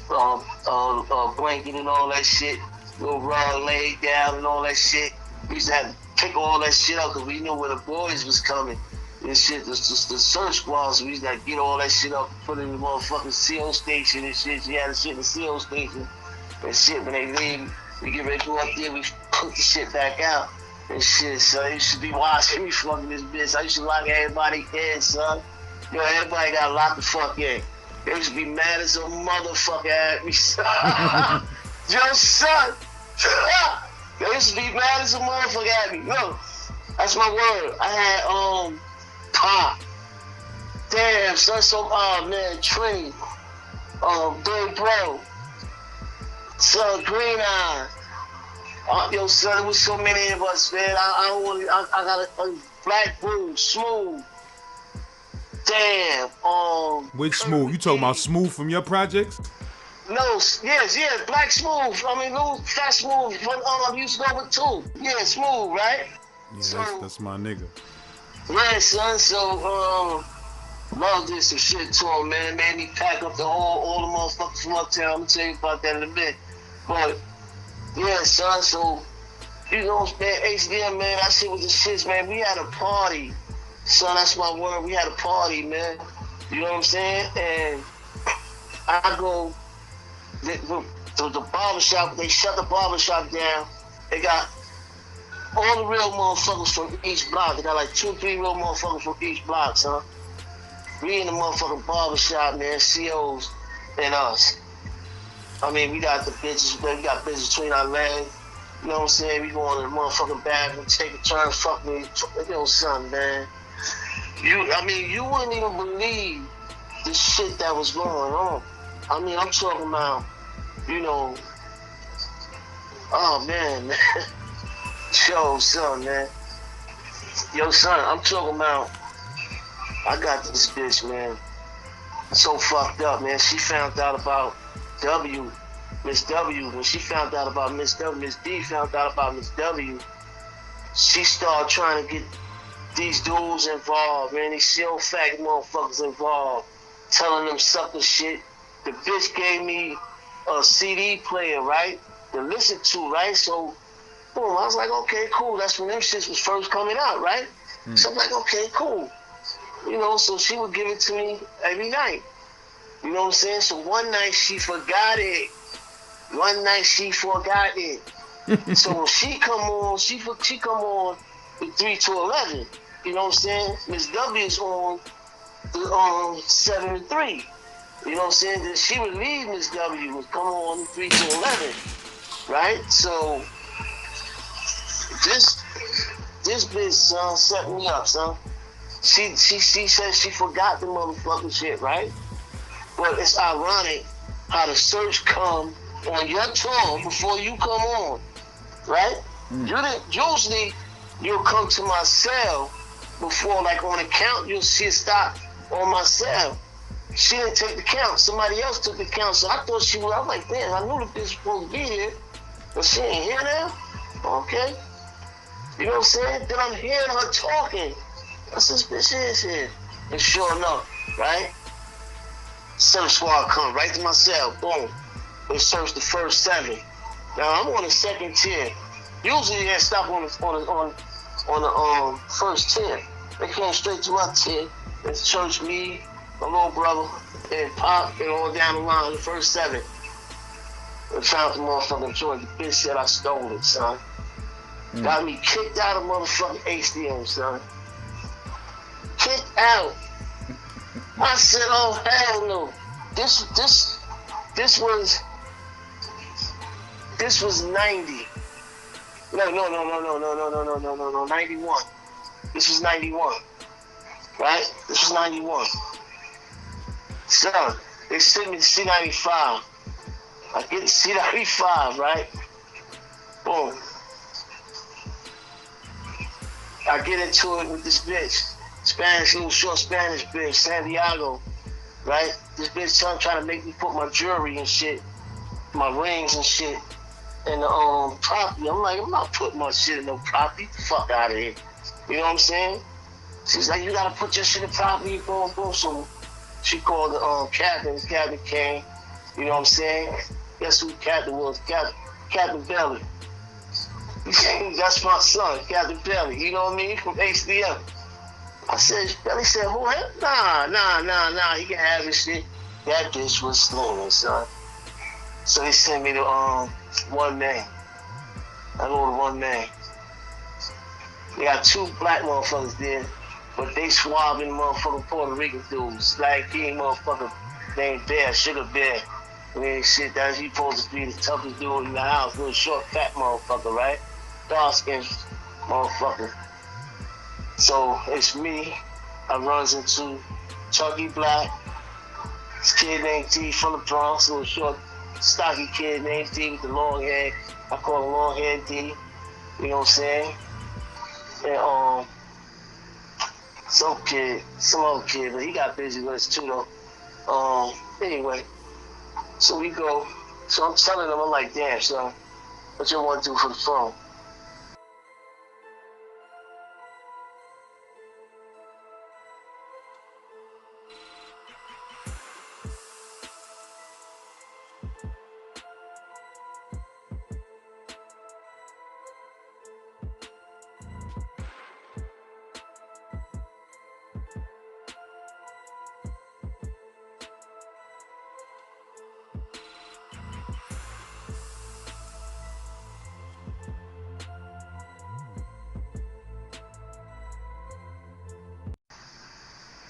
[SPEAKER 2] blanket and all that shit. Little rug laid down and all that shit. We used to have to pick all that shit up because we knew where the boys was coming. And shit, the search squads, we used to get all that shit up, put it in the motherfucking CO station and shit. She had the shit in the CO station and shit. When they leave, we get ready to go up there, we put the shit back out and shit. So they used to be watching me fucking this bitch. I used to lock everybody in, son. Yo, everybody got locked the fuck in. They used to be mad as a motherfucker at me, son. Yo, son. They used to be mad as a motherfucker at me. No, that's my word. I had, Pop. Damn, son, man, Tree. Big Bro. Son, Green Eye. Yo, son, there was so many of us, man. I got a Black Blue, Smooth. Damn,
[SPEAKER 1] Which Smooth? You talking about Smooth from your projects?
[SPEAKER 2] No, yes, Black Smooth. I mean, little Fat Smooth. Used to go with 2. Yeah, Smooth, right?
[SPEAKER 1] Yeah,
[SPEAKER 2] so,
[SPEAKER 1] that's my nigga.
[SPEAKER 2] Yeah, son. So, love did some shit to him, man. Made me pack up all the motherfuckers from uptown. I'm gonna tell you about that in a bit. But yeah, son. So, you know, man, HDM, man, that shit was the shits, man. We had a party. Son, that's my word. We had a party, man. You know what I'm saying? And I go, the barbershop, they shut the barbershop down. They got all the real motherfuckers from each block. They got like 2, 3 real motherfuckers from each block, son. We in the motherfucking barbershop, man, COs and us. I mean, we got the bitches, man. We got bitches between our legs. You know what I'm saying? We go in the motherfucking bathroom, take a turn, fuck me. You know, son, man. You wouldn't even believe the shit that was going on. I mean, I'm talking about, you know, oh man. Yo, son, man. Yo, son, I'm talking about, I got this bitch, man, so fucked up, man. She found out about Miss W. When she found out about Miss W, Miss D found out about Miss W, she started trying to get these dudes involved, man. These shell faggot motherfuckers involved, telling them sucker shit. The bitch gave me a CD player, right, to listen to, right? So, boom, I was like, okay, cool. That's when them shits was first coming out, right? So I'm like, okay, cool. You know, so she would give it to me every night. You know what I'm saying? So one night she forgot it. So when she come on, she come on with 3 to 11. You know what I'm saying? Miss W's on 7-3. You know what I'm saying? Then she would leave Miss W, would come on 3 to 11, right? So this bitch, son, set me up, son. She said she forgot the motherfucking shit, right? But it's ironic how the search come on your tour before you come on, right? You didn't usually you'll come to my cell before, like on a count, you'll see it stop on my cell. She didn't take the count. Somebody else took the count. So I thought she was. I'm like, damn, I knew the bitch was supposed to be here, but she ain't here now. Okay. You know what I'm saying? Then I'm hearing her talking. I said, this bitch is here. And sure enough, right? Search squad come right to my cell. Boom. They search the first 7. Now I'm on the second tier. Usually they stop on the first tier. They came straight to my tier. They searched me, my little brother, and Pop, and all down the line, the first 7. And found the motherfucking joint. The bitch said I stole it, son. Got me kicked out of motherfucking HDM, son. Kicked out. I said, oh hell no. This was 90. No, 91. This was 91. Right? This was 91. So, they sent me to C95. I get to C95, right? Boom. I get into it with this bitch. Little short Spanish bitch, Santiago. Right? This bitch trying to make me put my jewelry and shit, my rings and shit, in the property. I'm like, I'm not putting my shit in no property. Get the fuck out of here. You know what I'm saying? She's like, you gotta put your shit in property, boom, boom. So she called the captain. The captain came. You know what I'm saying? Guess who the captain was? Captain Belly. That's my son, Captain Belly. You know what I mean? From HDM. I said, Belly said, who? Nah. He can have his shit. That bitch was slinging, son. So they sent me to one man. I go to one man. They got 2 black motherfuckers there, but they swabbing motherfucking Puerto Rican dudes. Black King motherfucker named Bear, Sugar Bear. I mean, shit, that he supposed to be the toughest dude in the house. Little short, fat motherfucker, right? Dark skinned motherfucker. So it's me. I runs into Chucky Black. This kid named D from the Bronx, little short, stocky kid named D with the long hair. I call him long hair D. You know what I'm saying? And some other kid, but he got busy with us too though. Anyway, so we go. So I'm telling them, I'm like, damn, son, what you want to do for the phone?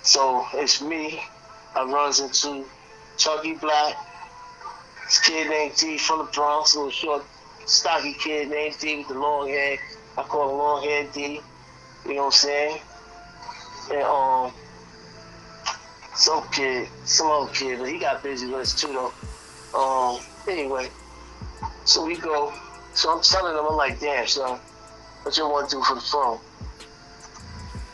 [SPEAKER 2] So it's me. I runs into Chucky Black. This kid named D from the Bronx, little short, stocky kid named D with the long hair. I call him long hair D. You know what I'm saying? And some other kid, but he got busy with us too though. Anyway, so we go. So I'm telling them, I'm like, damn, son, what you want to do for the phone?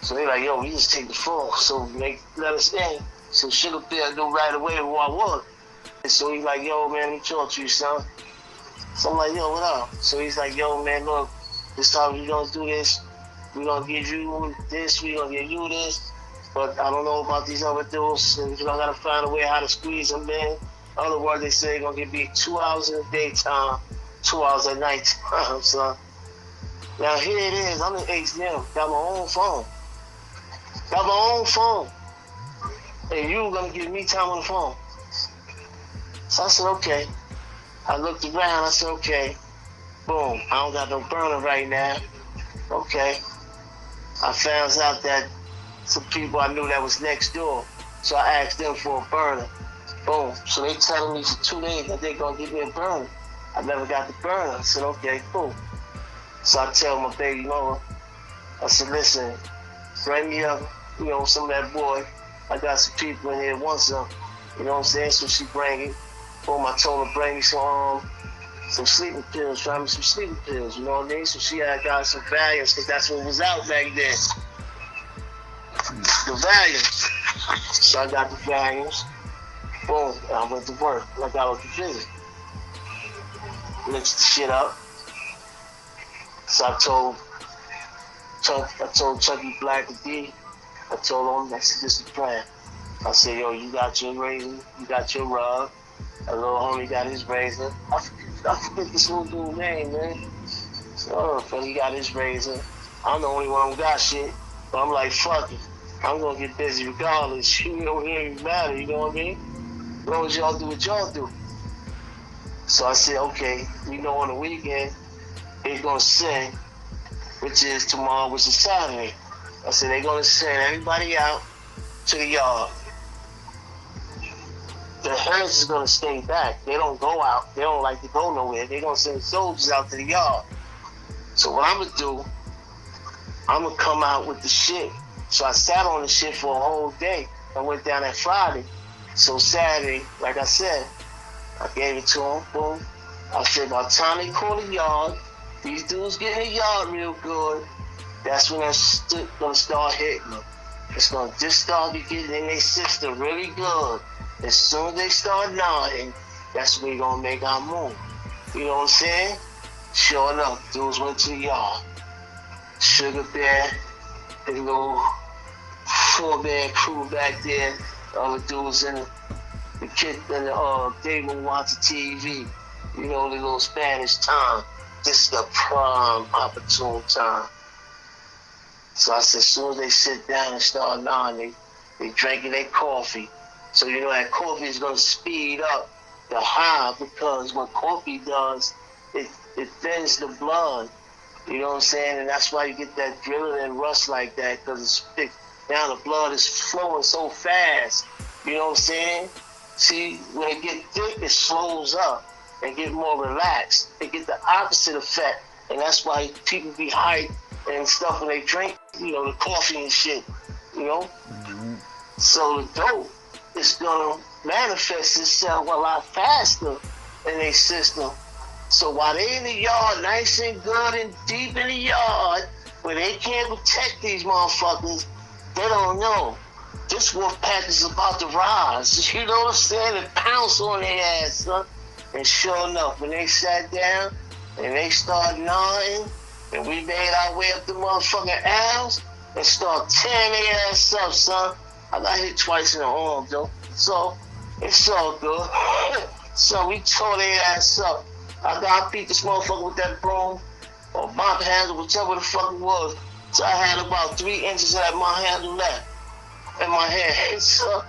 [SPEAKER 2] So they like, yo, we just take the phone, so let us in. So Sugar Bear knew right away who I was. And so he's like, yo, man, let me talk to you, son. So I'm like, yo, what up? So he's like, yo, man, look, this time we gonna do this. We gonna give you this, we gonna give you this. But I don't know about these other dudes. And you gotta find a way how to squeeze them in. In other words, they say they're gonna give me 2 hours in the daytime, 2 hours at night. So now here it is, I'm in HDM, got my own phone. Got my own phone. And you gonna give me time on the phone. So I said, okay. I looked around, I said, okay. Boom, I don't got no burner right now. Okay. I found out that some people I knew that was next door. So I asked them for a burner. Boom. So they telling me for 2 days that they gonna give me a burner. I never got the burner. I said, okay, cool. So I tell my baby mama, I said, listen, bring me up, some of that boy. I got some people in here want some. You know what I'm saying? So she bring it. Boom, I told her bring me some sleeping pills, try me some sleeping pills, you know what I mean? So she had got some Valiums, because that's what was out back then. The Valiums. So I got the Valiums. Boom, and I went to work like I was the visit. Mixed the shit up. So I told Chucky Black and D, I told him, I said, this is the plan. I said, yo, you got your razor, you got your rub, a little homie got his razor. I forget this little dude's name, man. So, he got his razor. I'm the only one who got shit, but I'm like, fuck it. I'm gonna get busy regardless. It don't even matter, you know what I mean? As long as y'all do what y'all do. So I said, okay, on the weekend, they're gonna sing, which is tomorrow, which is Saturday. I said, they're gonna send everybody out to the yard. The Harris is gonna stay back. They don't go out. They don't like to go nowhere. They're gonna send soldiers out to the yard. So what I'm gonna do, I'm gonna come out with the shit. So I sat on the shit for a whole day. I went down that Friday. So Saturday, like I said, I gave it to them. Boom. I said, by the time they call the yard, these dudes get in the yard real good. That's when that's gonna start hitting them. It's gonna just start to get in their system really good. As soon as they start nodding, that's when we gonna make our move. You know what I'm saying? Sure enough, dudes went to the yard. Sugar Bear, the little 4-man crew back there, other dudes in the kid and they will watch the TV. The little Spanish time. This is the prime opportune time. So I said, as soon as they sit down and start nodding, they drinking their coffee. So that coffee is gonna speed up the high, because what coffee does, it thins the blood. You know what I'm saying? And that's why you get that adrenaline rush like that, because now the blood is flowing so fast. You know what I'm saying? See, when it gets thick, it slows up and get more relaxed. It get the opposite effect, and that's why people be hyped and stuff when they drink, the coffee and shit, Mm-hmm. So the dope is gonna manifest itself a lot faster in their system. So while they in the yard, nice and good and deep in the yard, where they can't protect these motherfuckers, they don't know. This wolf pack is about to rise. You know what I'm saying? And pounce on their ass, son. And sure enough, when they sat down and they started gnawing, and we made our way up the motherfucking aisles and start tearing their ass up, son. I got hit twice in the arm, though. So, it's all good. So we tore their ass up. I beat this motherfucker with that broom or mop handle, whichever the fuck it was. So I had about 3 inches of that mop handle left in my hand. So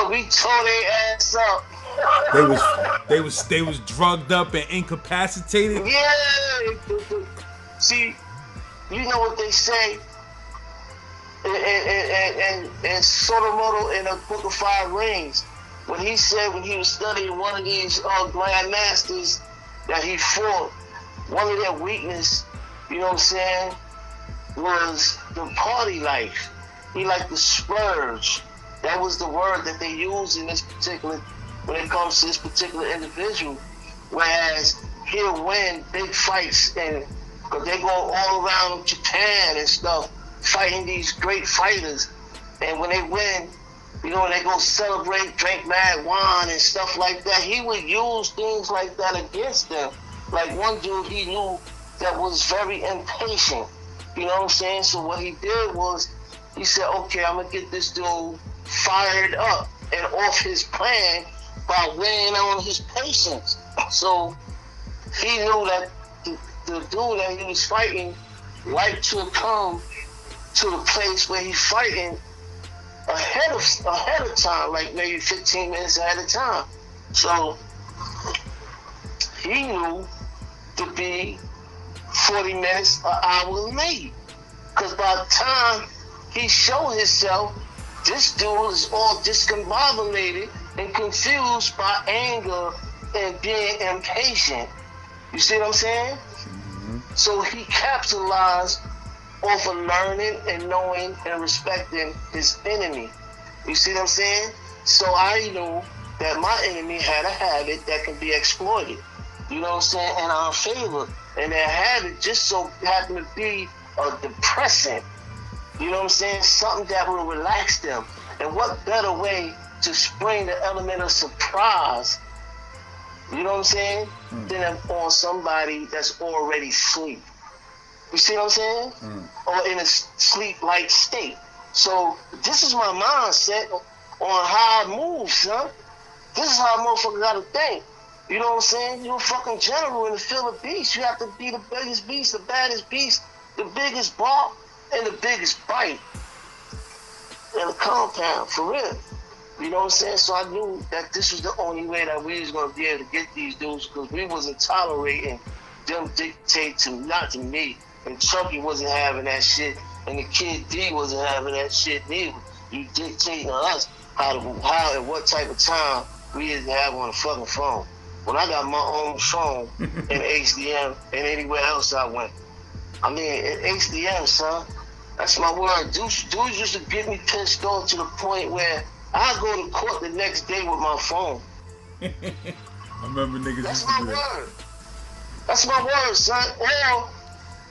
[SPEAKER 2] we tore their ass up.
[SPEAKER 1] They was drugged up and incapacitated.
[SPEAKER 2] Yeah. See, you know what they say in Soromoto in the Book of Five Rings, when he said when he was studying one of these Grand Masters that he fought, one of their weakness, you know what I'm saying, was the party life. He liked to splurge. That was the word that they used in this particular, when it comes to this particular individual. Whereas he'll win big fights, and because they go all around Japan and stuff, fighting these great fighters. And when they win, they go celebrate, drink mad wine and stuff like that. He would use things like that against them. Like one dude he knew that was very impatient. You know what I'm saying? So what he did was, he said, okay, I'm going to get this dude fired up and off his plan by weighing on his patience. So he knew that the dude that he was fighting liked to come to the place where he's fighting ahead of time, like maybe 15 minutes ahead of time. So he knew to be 40 minutes, an hour late. Because by the time he showed himself, this dude is all discombobulated and confused by anger and being impatient. You see what I'm saying? So he capitalized off of learning and knowing and respecting his enemy. You see what I'm saying? So I knew that my enemy had a habit that can be exploited. You know what I'm saying? In our favor. And that habit just so happened to be a depressant. You know what I'm saying? Something that will relax them. And what better way to spring the element of surprise, you know what I'm saying, than on somebody that's already asleep. You see what I'm saying? Or in a sleep-like state. So this is my mindset on how I move, son. This is how a motherfucker gotta think. You know what I'm saying? You're a fucking general in the field of beasts. You have to be the biggest beast, the baddest beast, the biggest bark, and the biggest bite in the compound, for real. You know what I'm saying? So I knew that this was the only way that we was gonna be able to get these dudes, because we wasn't tolerating them dictate to, not to me, and Chucky wasn't having that shit, and the kid D wasn't having that shit neither. You dictating to us how and what type of time we had to have on the fucking phone. When I got my own phone in HDM and anywhere else I went. I mean, in HDM, son, that's my word. Dudes used to get me pissed off to the point where I go to court the next day with my phone.
[SPEAKER 3] I remember niggas
[SPEAKER 2] That's
[SPEAKER 3] used to
[SPEAKER 2] my
[SPEAKER 3] do that.
[SPEAKER 2] word. That's my word, son. Or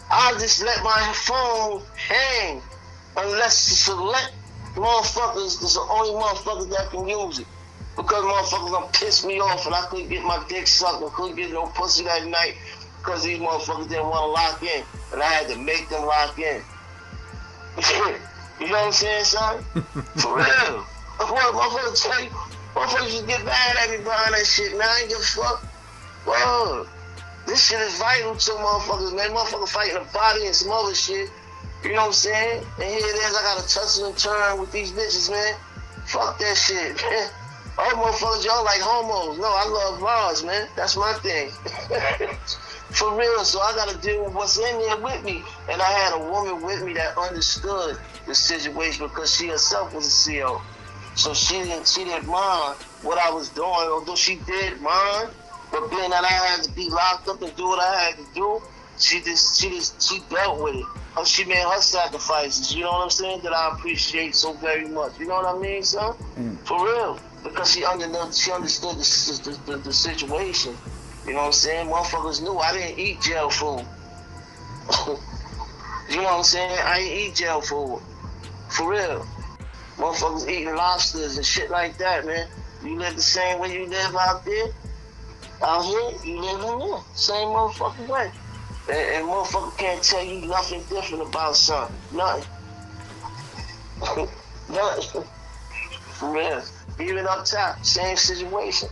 [SPEAKER 2] I'll just let my phone hang unless the select motherfuckers is the only motherfuckers that can use it. Because motherfuckers gonna piss me off and I couldn't get my dick sucked and couldn't get no pussy that night because these motherfuckers didn't want to lock in. And I had to make them lock in. You know what I'm saying, son? For real. What motherfuckers tell you? Motherfuckers just get mad at me behind that shit, man. I ain't give a fuck. Whoa. This shit is vital to motherfuckers, man. Motherfuckers fighting a body and some other shit. You know what I'm saying? And here it is, I gotta tussle and turn with these bitches, man. Fuck that shit, man. All motherfuckers, y'all like homos. No, I love bars, man. That's my thing. For real, so I gotta deal with what's in there with me. And I had a woman with me that understood the situation because she herself was a CO. So she didn't mind what I was doing, although she did mind. But being that I had to be locked up and do what I had to do, she dealt with it. She made her sacrifices, you know what I'm saying, that I appreciate so very much. You know what I mean, son? For real. Because she understood the situation. You know what I'm saying? Motherfuckers knew I didn't eat jail food. You know what I'm saying? I didn't eat jail food. For real. Motherfuckers eating lobsters and shit like that, man. You live the same way you live out there. Out here, you live in there. Same motherfucking way. And motherfucker can't tell you nothing different about something. Nothing. Nothing. For real. Even up top, same situation.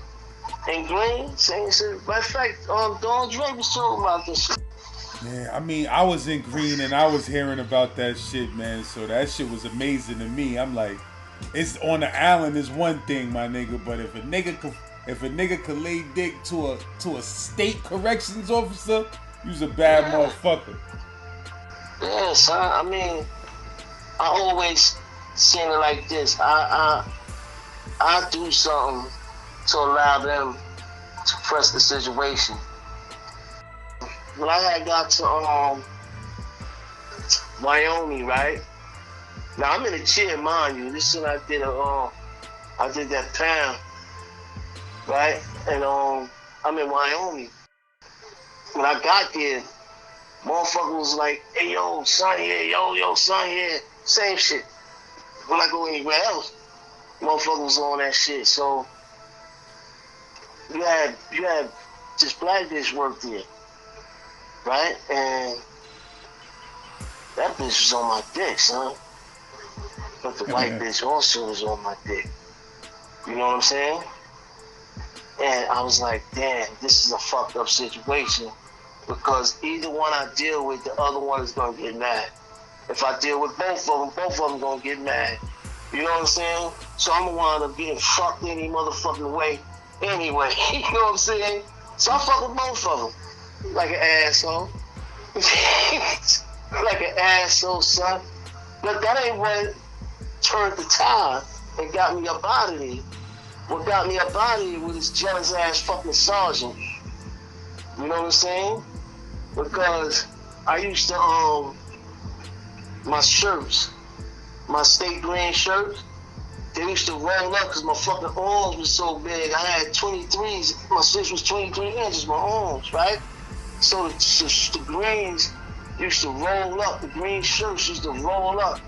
[SPEAKER 2] And Green, same situation. Matter of fact, Don Dre was talking about this shit.
[SPEAKER 3] Yeah, I mean, I was in Green and I was hearing about that shit, man. So that shit was amazing to me. I'm like, it's on the island is one thing, my nigga. But if a nigga could lay dick to a state corrections officer, you's a bad motherfucker.
[SPEAKER 2] Yeah, son. I mean, I always seen it like this. I do something to allow them to press the situation. When I had got to Wyoming, right? Now I'm in a chair, mind you. This is when I did that pound, right? And I'm in Wyoming. When I got there, motherfucker was like, "Hey yo, son here, yo, son here." Same shit. When I go anywhere else, motherfucker was on that shit. So you had this black bitch work there, right? And that bitch was on my dick, son. But the white bitch also was on my dick. You know what I'm saying? And I was like, damn, this is a fucked up situation. Because either one I deal with, the other one is gonna get mad. If I deal with both of them gonna get mad. You know what I'm saying? So I'm gonna wind up getting fucked any motherfucking way anyway. You know what I'm saying? So I fuck with both of them. Like an asshole. Like an asshole, son. But that ain't what turned the tide and got me up out of there. What got me up out of here was this jealous ass fucking sergeant. You know what I'm saying? Because I used to, my shirts, my state green shirts, they used to roll up because my fucking arms was so big. I had 23s, my shit was 23 inches, my arms, right? So the greens used to roll up, the green shirts used to roll up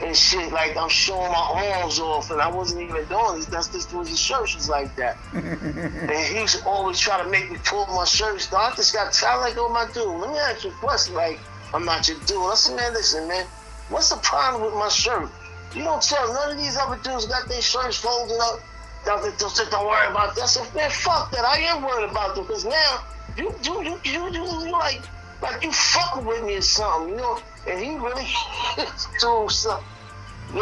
[SPEAKER 2] and shit, like I'm showing my arms off and I wasn't even doing this. That's just was the shirts was like that. And he used to always try to make me pull my shirts down. I just got tired, like, oh my dude, let me ask you a question, like, I'm not your dude. I said, man, listen, man, what's the problem with my shirt? You don't tell none of these other dudes got their shirts folded up. Don't worry about that. I said, man, fuck that. I am worried about them because now you like you fucking with me or something, you know? And he really doing something. Yo,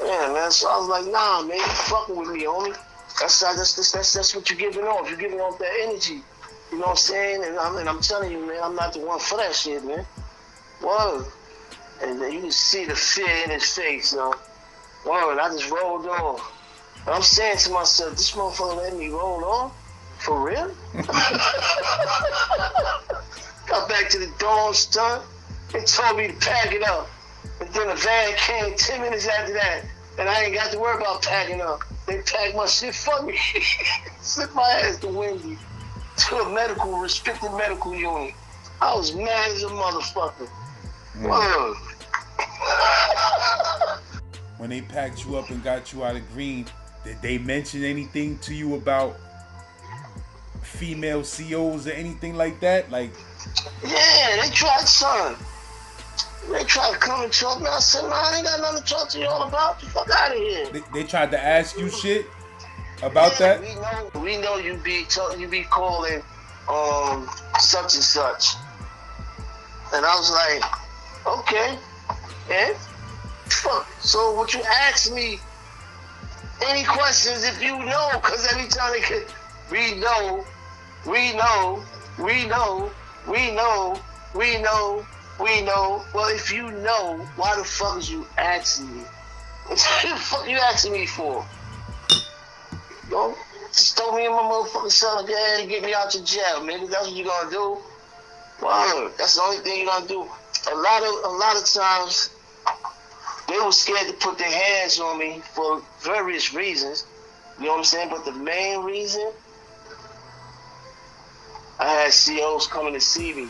[SPEAKER 2] yeah, man. So I was like, nah, man, you fucking with me, homie. That's what you're giving off. You're giving off that energy. You know what I'm saying? And I'm telling you, man, I'm not the one for that shit, man. Word. And then you can see the fear in his face, you know. Word, I just rolled on. And I'm saying to myself, this motherfucker let me roll on? For real? Got back to the dorm, son. They told me to pack it up. And then the van came 10 minutes after that. And I ain't got to worry about packing up. They packed my shit for me. Sent my ass to Wendy to a restricted medical unit. I was mad as a motherfucker. Whoa.
[SPEAKER 3] When they packed you up and got you out of Green, did they mention anything to you about female COs or anything like that? Like,
[SPEAKER 2] yeah, they tried, son. They tried to come and talk to me. I said, man, I ain't got nothing to talk to you all about. Get the fuck out of here.
[SPEAKER 3] They tried to ask you shit about that?
[SPEAKER 2] We know you be calling such and such. And I was like, okay. And fuck. So what you ask me any questions if you know, because every time they could, we know. Well, if you know, why the fuck is you asking me? What the fuck you asking me for? Yo, just throw me in my motherfucking cell and go ahead and get me out your jail, man. That's what you gonna do. Wow, that's the only thing you gonna do. A lot of times, they were scared to put their hands on me for various reasons. You know what I'm saying? But the main reason, I had COs coming to see me.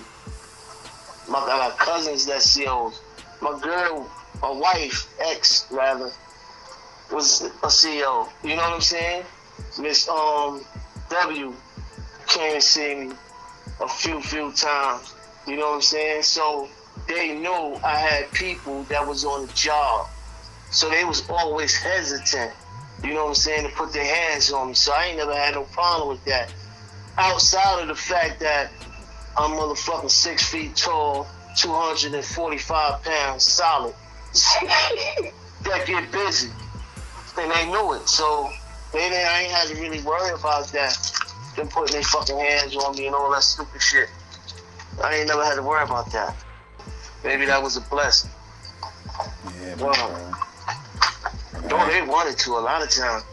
[SPEAKER 2] I got cousins that COs. My girl, my wife, ex rather, was a CO. You know what I'm saying? Miss W came to see me a few times. You know what I'm saying? So they knew I had people that was on the job. So they was always hesitant, you know what I'm saying, to put their hands on me. So I ain't never had no problem with that. Outside of the fact that I'm motherfucking 6 feet tall, 245 pounds solid. That get busy. And they knew it. So I ain't had to really worry about that. Them putting their fucking hands on me and all that stupid shit. I ain't never had to worry about that. Maybe that was a blessing.
[SPEAKER 3] Yeah,
[SPEAKER 2] wow. No, they wanted to a lot of times.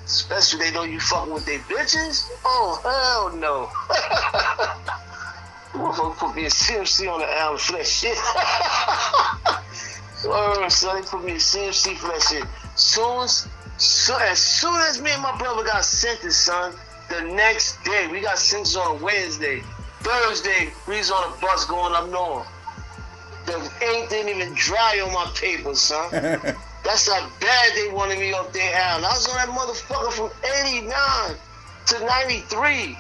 [SPEAKER 2] Especially they know you fucking with their bitches. Oh, hell no. Motherfucker put me in CMC on the island for that shit. So they put me in CMC for that shit. As soon as me and my brother got sentenced, son, the next day, we got sentenced on a Wednesday. Thursday, we was on a bus going up north. The ink didn't even dry on my papers, son. That's how bad they wanted me up there, Al. I was on that motherfucker from 89 to 93.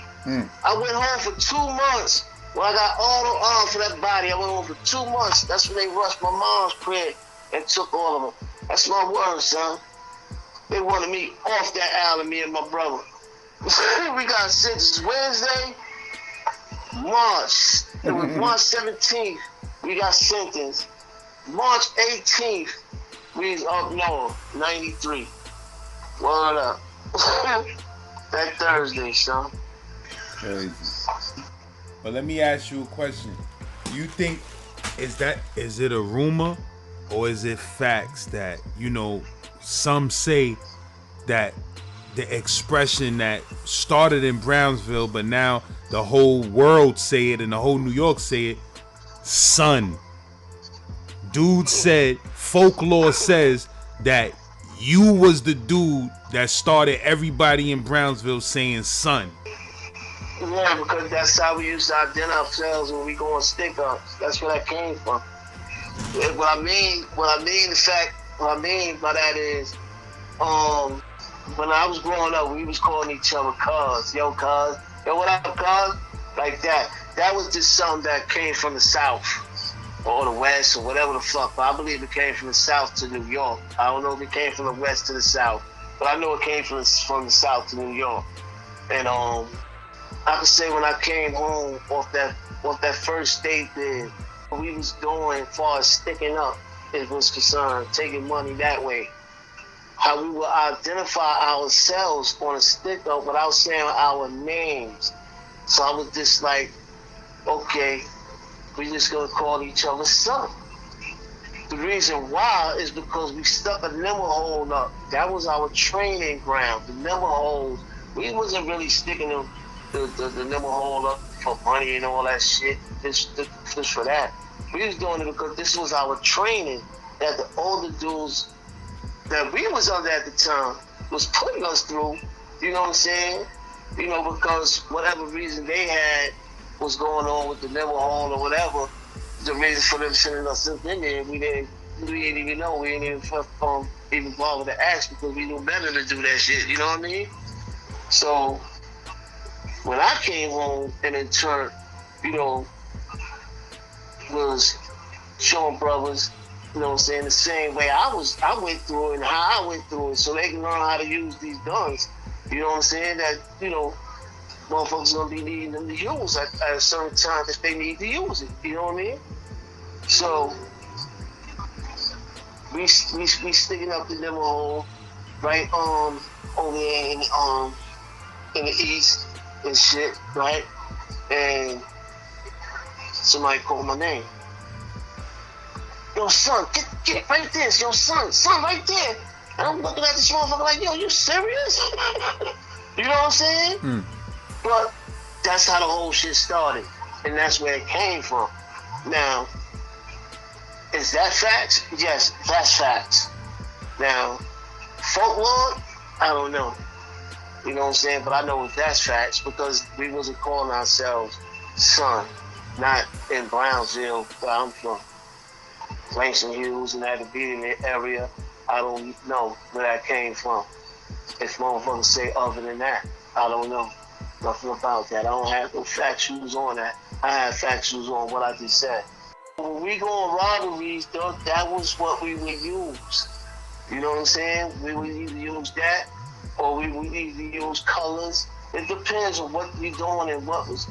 [SPEAKER 2] I went home for 2 months. When I got all the arm for that body, I went home for 2 months. That's when they rushed my mom's crib and took all of them. That's my word, son. They wanted me off that island, me and my brother. We got sentenced Wednesday, March. It was March 17th. We got sentenced. March 18th, we was up north, 93. Word up. That Thursday, son.
[SPEAKER 3] Crazy. But let me ask you a question. Do you think
[SPEAKER 1] is it a rumor or is it facts that, you know, some say that the expression that started in Brownsville, but now the whole world say it and the whole New York say it, son. Dude said, folklore says that you was the dude that started everybody in Brownsville saying son.
[SPEAKER 2] Yeah, because that's how we used to identify ourselves when we go on stick-ups. That's where that came from. What I mean by that is, when I was growing up, we was calling each other cuz. Yo, cuz. Yo, what up, cuz? Like that. That was just something that came from the South or the West or whatever the fuck. But I believe it came from the South to New York. I don't know if it came from the West to the South, but I know it came from the South to New York. And I could say when I came home off that first state bid, what we was doing as far as sticking up, it was concerned, taking money that way. How we would identify ourselves on a stick up without saying our names. So I was just like, okay, we just gonna call each other son. The reason why is because we stuck a nimble hole up. That was our training ground. The nimble holes, we wasn't really sticking them the nimble hole up for money and all that shit, just for that. We was doing it because this was our training that the older dudes that we was under at the time was putting us through, you know what I'm saying? You know, because whatever reason they had was going on with the nimble hole or whatever, the reason for them sending us in there, we didn't even know. We didn't even bother to ask because we knew better to do that shit, you know what I mean? So when I came home and in turn, you know, was showing brothers, you know what I'm saying, the same way I went through it and how I went through it so they can learn how to use these guns. You know what I'm saying? That, you know, motherfuckers gonna be needing them to use at a certain time if they need to use it. You know what I mean? So we sticking up the demo hole right over there in the east and shit, right? And somebody called my name. Yo, son, get right there. Yo, son right there. And I'm looking at this motherfucker like, yo, you serious? You know what I'm saying?
[SPEAKER 1] Mm.
[SPEAKER 2] But that's how the whole shit started. And that's where it came from. Now, is that facts? Yes, that's facts. Now, folklore, I don't know. You know what I'm saying? But I know that's facts because we wasn't calling ourselves son, not in Brownsville, where I'm from. Langston Hughes and that immediate area, I don't know where that came from. If motherfuckers say other than that, I don't know nothing about that. I don't have no factuals on that. I have factuals on what I just said. When we go on robberies, though, that was what we would use. You know what I'm saying? We would either use that or we would either use colors. It depends on what we doing and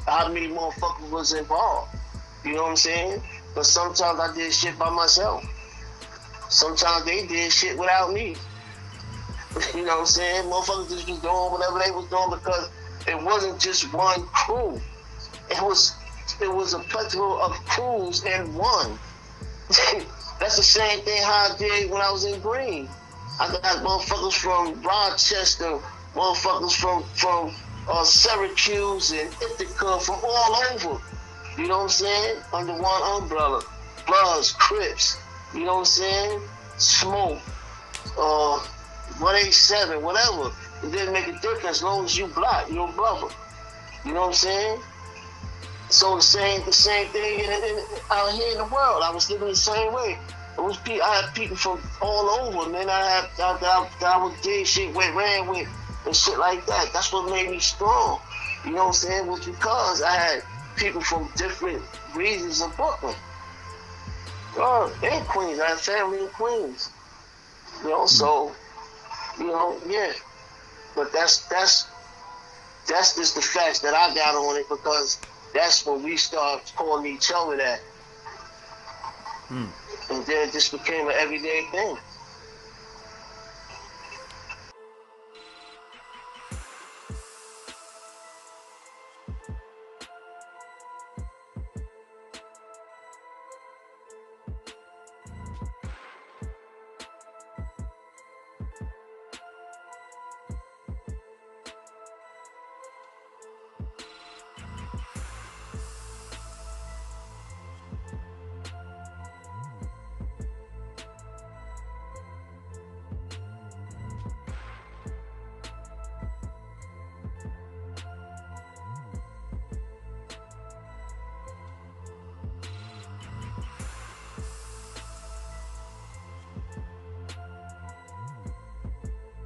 [SPEAKER 2] how many motherfuckers was involved. You know what I'm saying? But sometimes I did shit by myself. Sometimes they did shit without me. You know what I'm saying? Motherfuckers just was doing whatever they was doing because it wasn't just one crew. It was a plethora of crews in one. That's the same thing how I did when I was in Green. I got motherfuckers from Rochester, motherfuckers from Syracuse and Ithaca, from all over. You know what I'm saying? Under one umbrella. Bloods, Crips, you know what I'm saying? Smoke, 187, whatever. It didn't make a difference as long as you black, you're a brother. You know what I'm saying? So the same thing out here in the world. I was living the same way. I had people from all over, man. I would did shit with, ran with, and shit like that. That's what made me strong. You know what I'm saying? Was because I had people from different regions of Brooklyn. And Queens. I had family in Queens. You know, so, you know, yeah. But that's just the facts that I got on it because that's when we started calling each other that. And then it just became an everyday thing.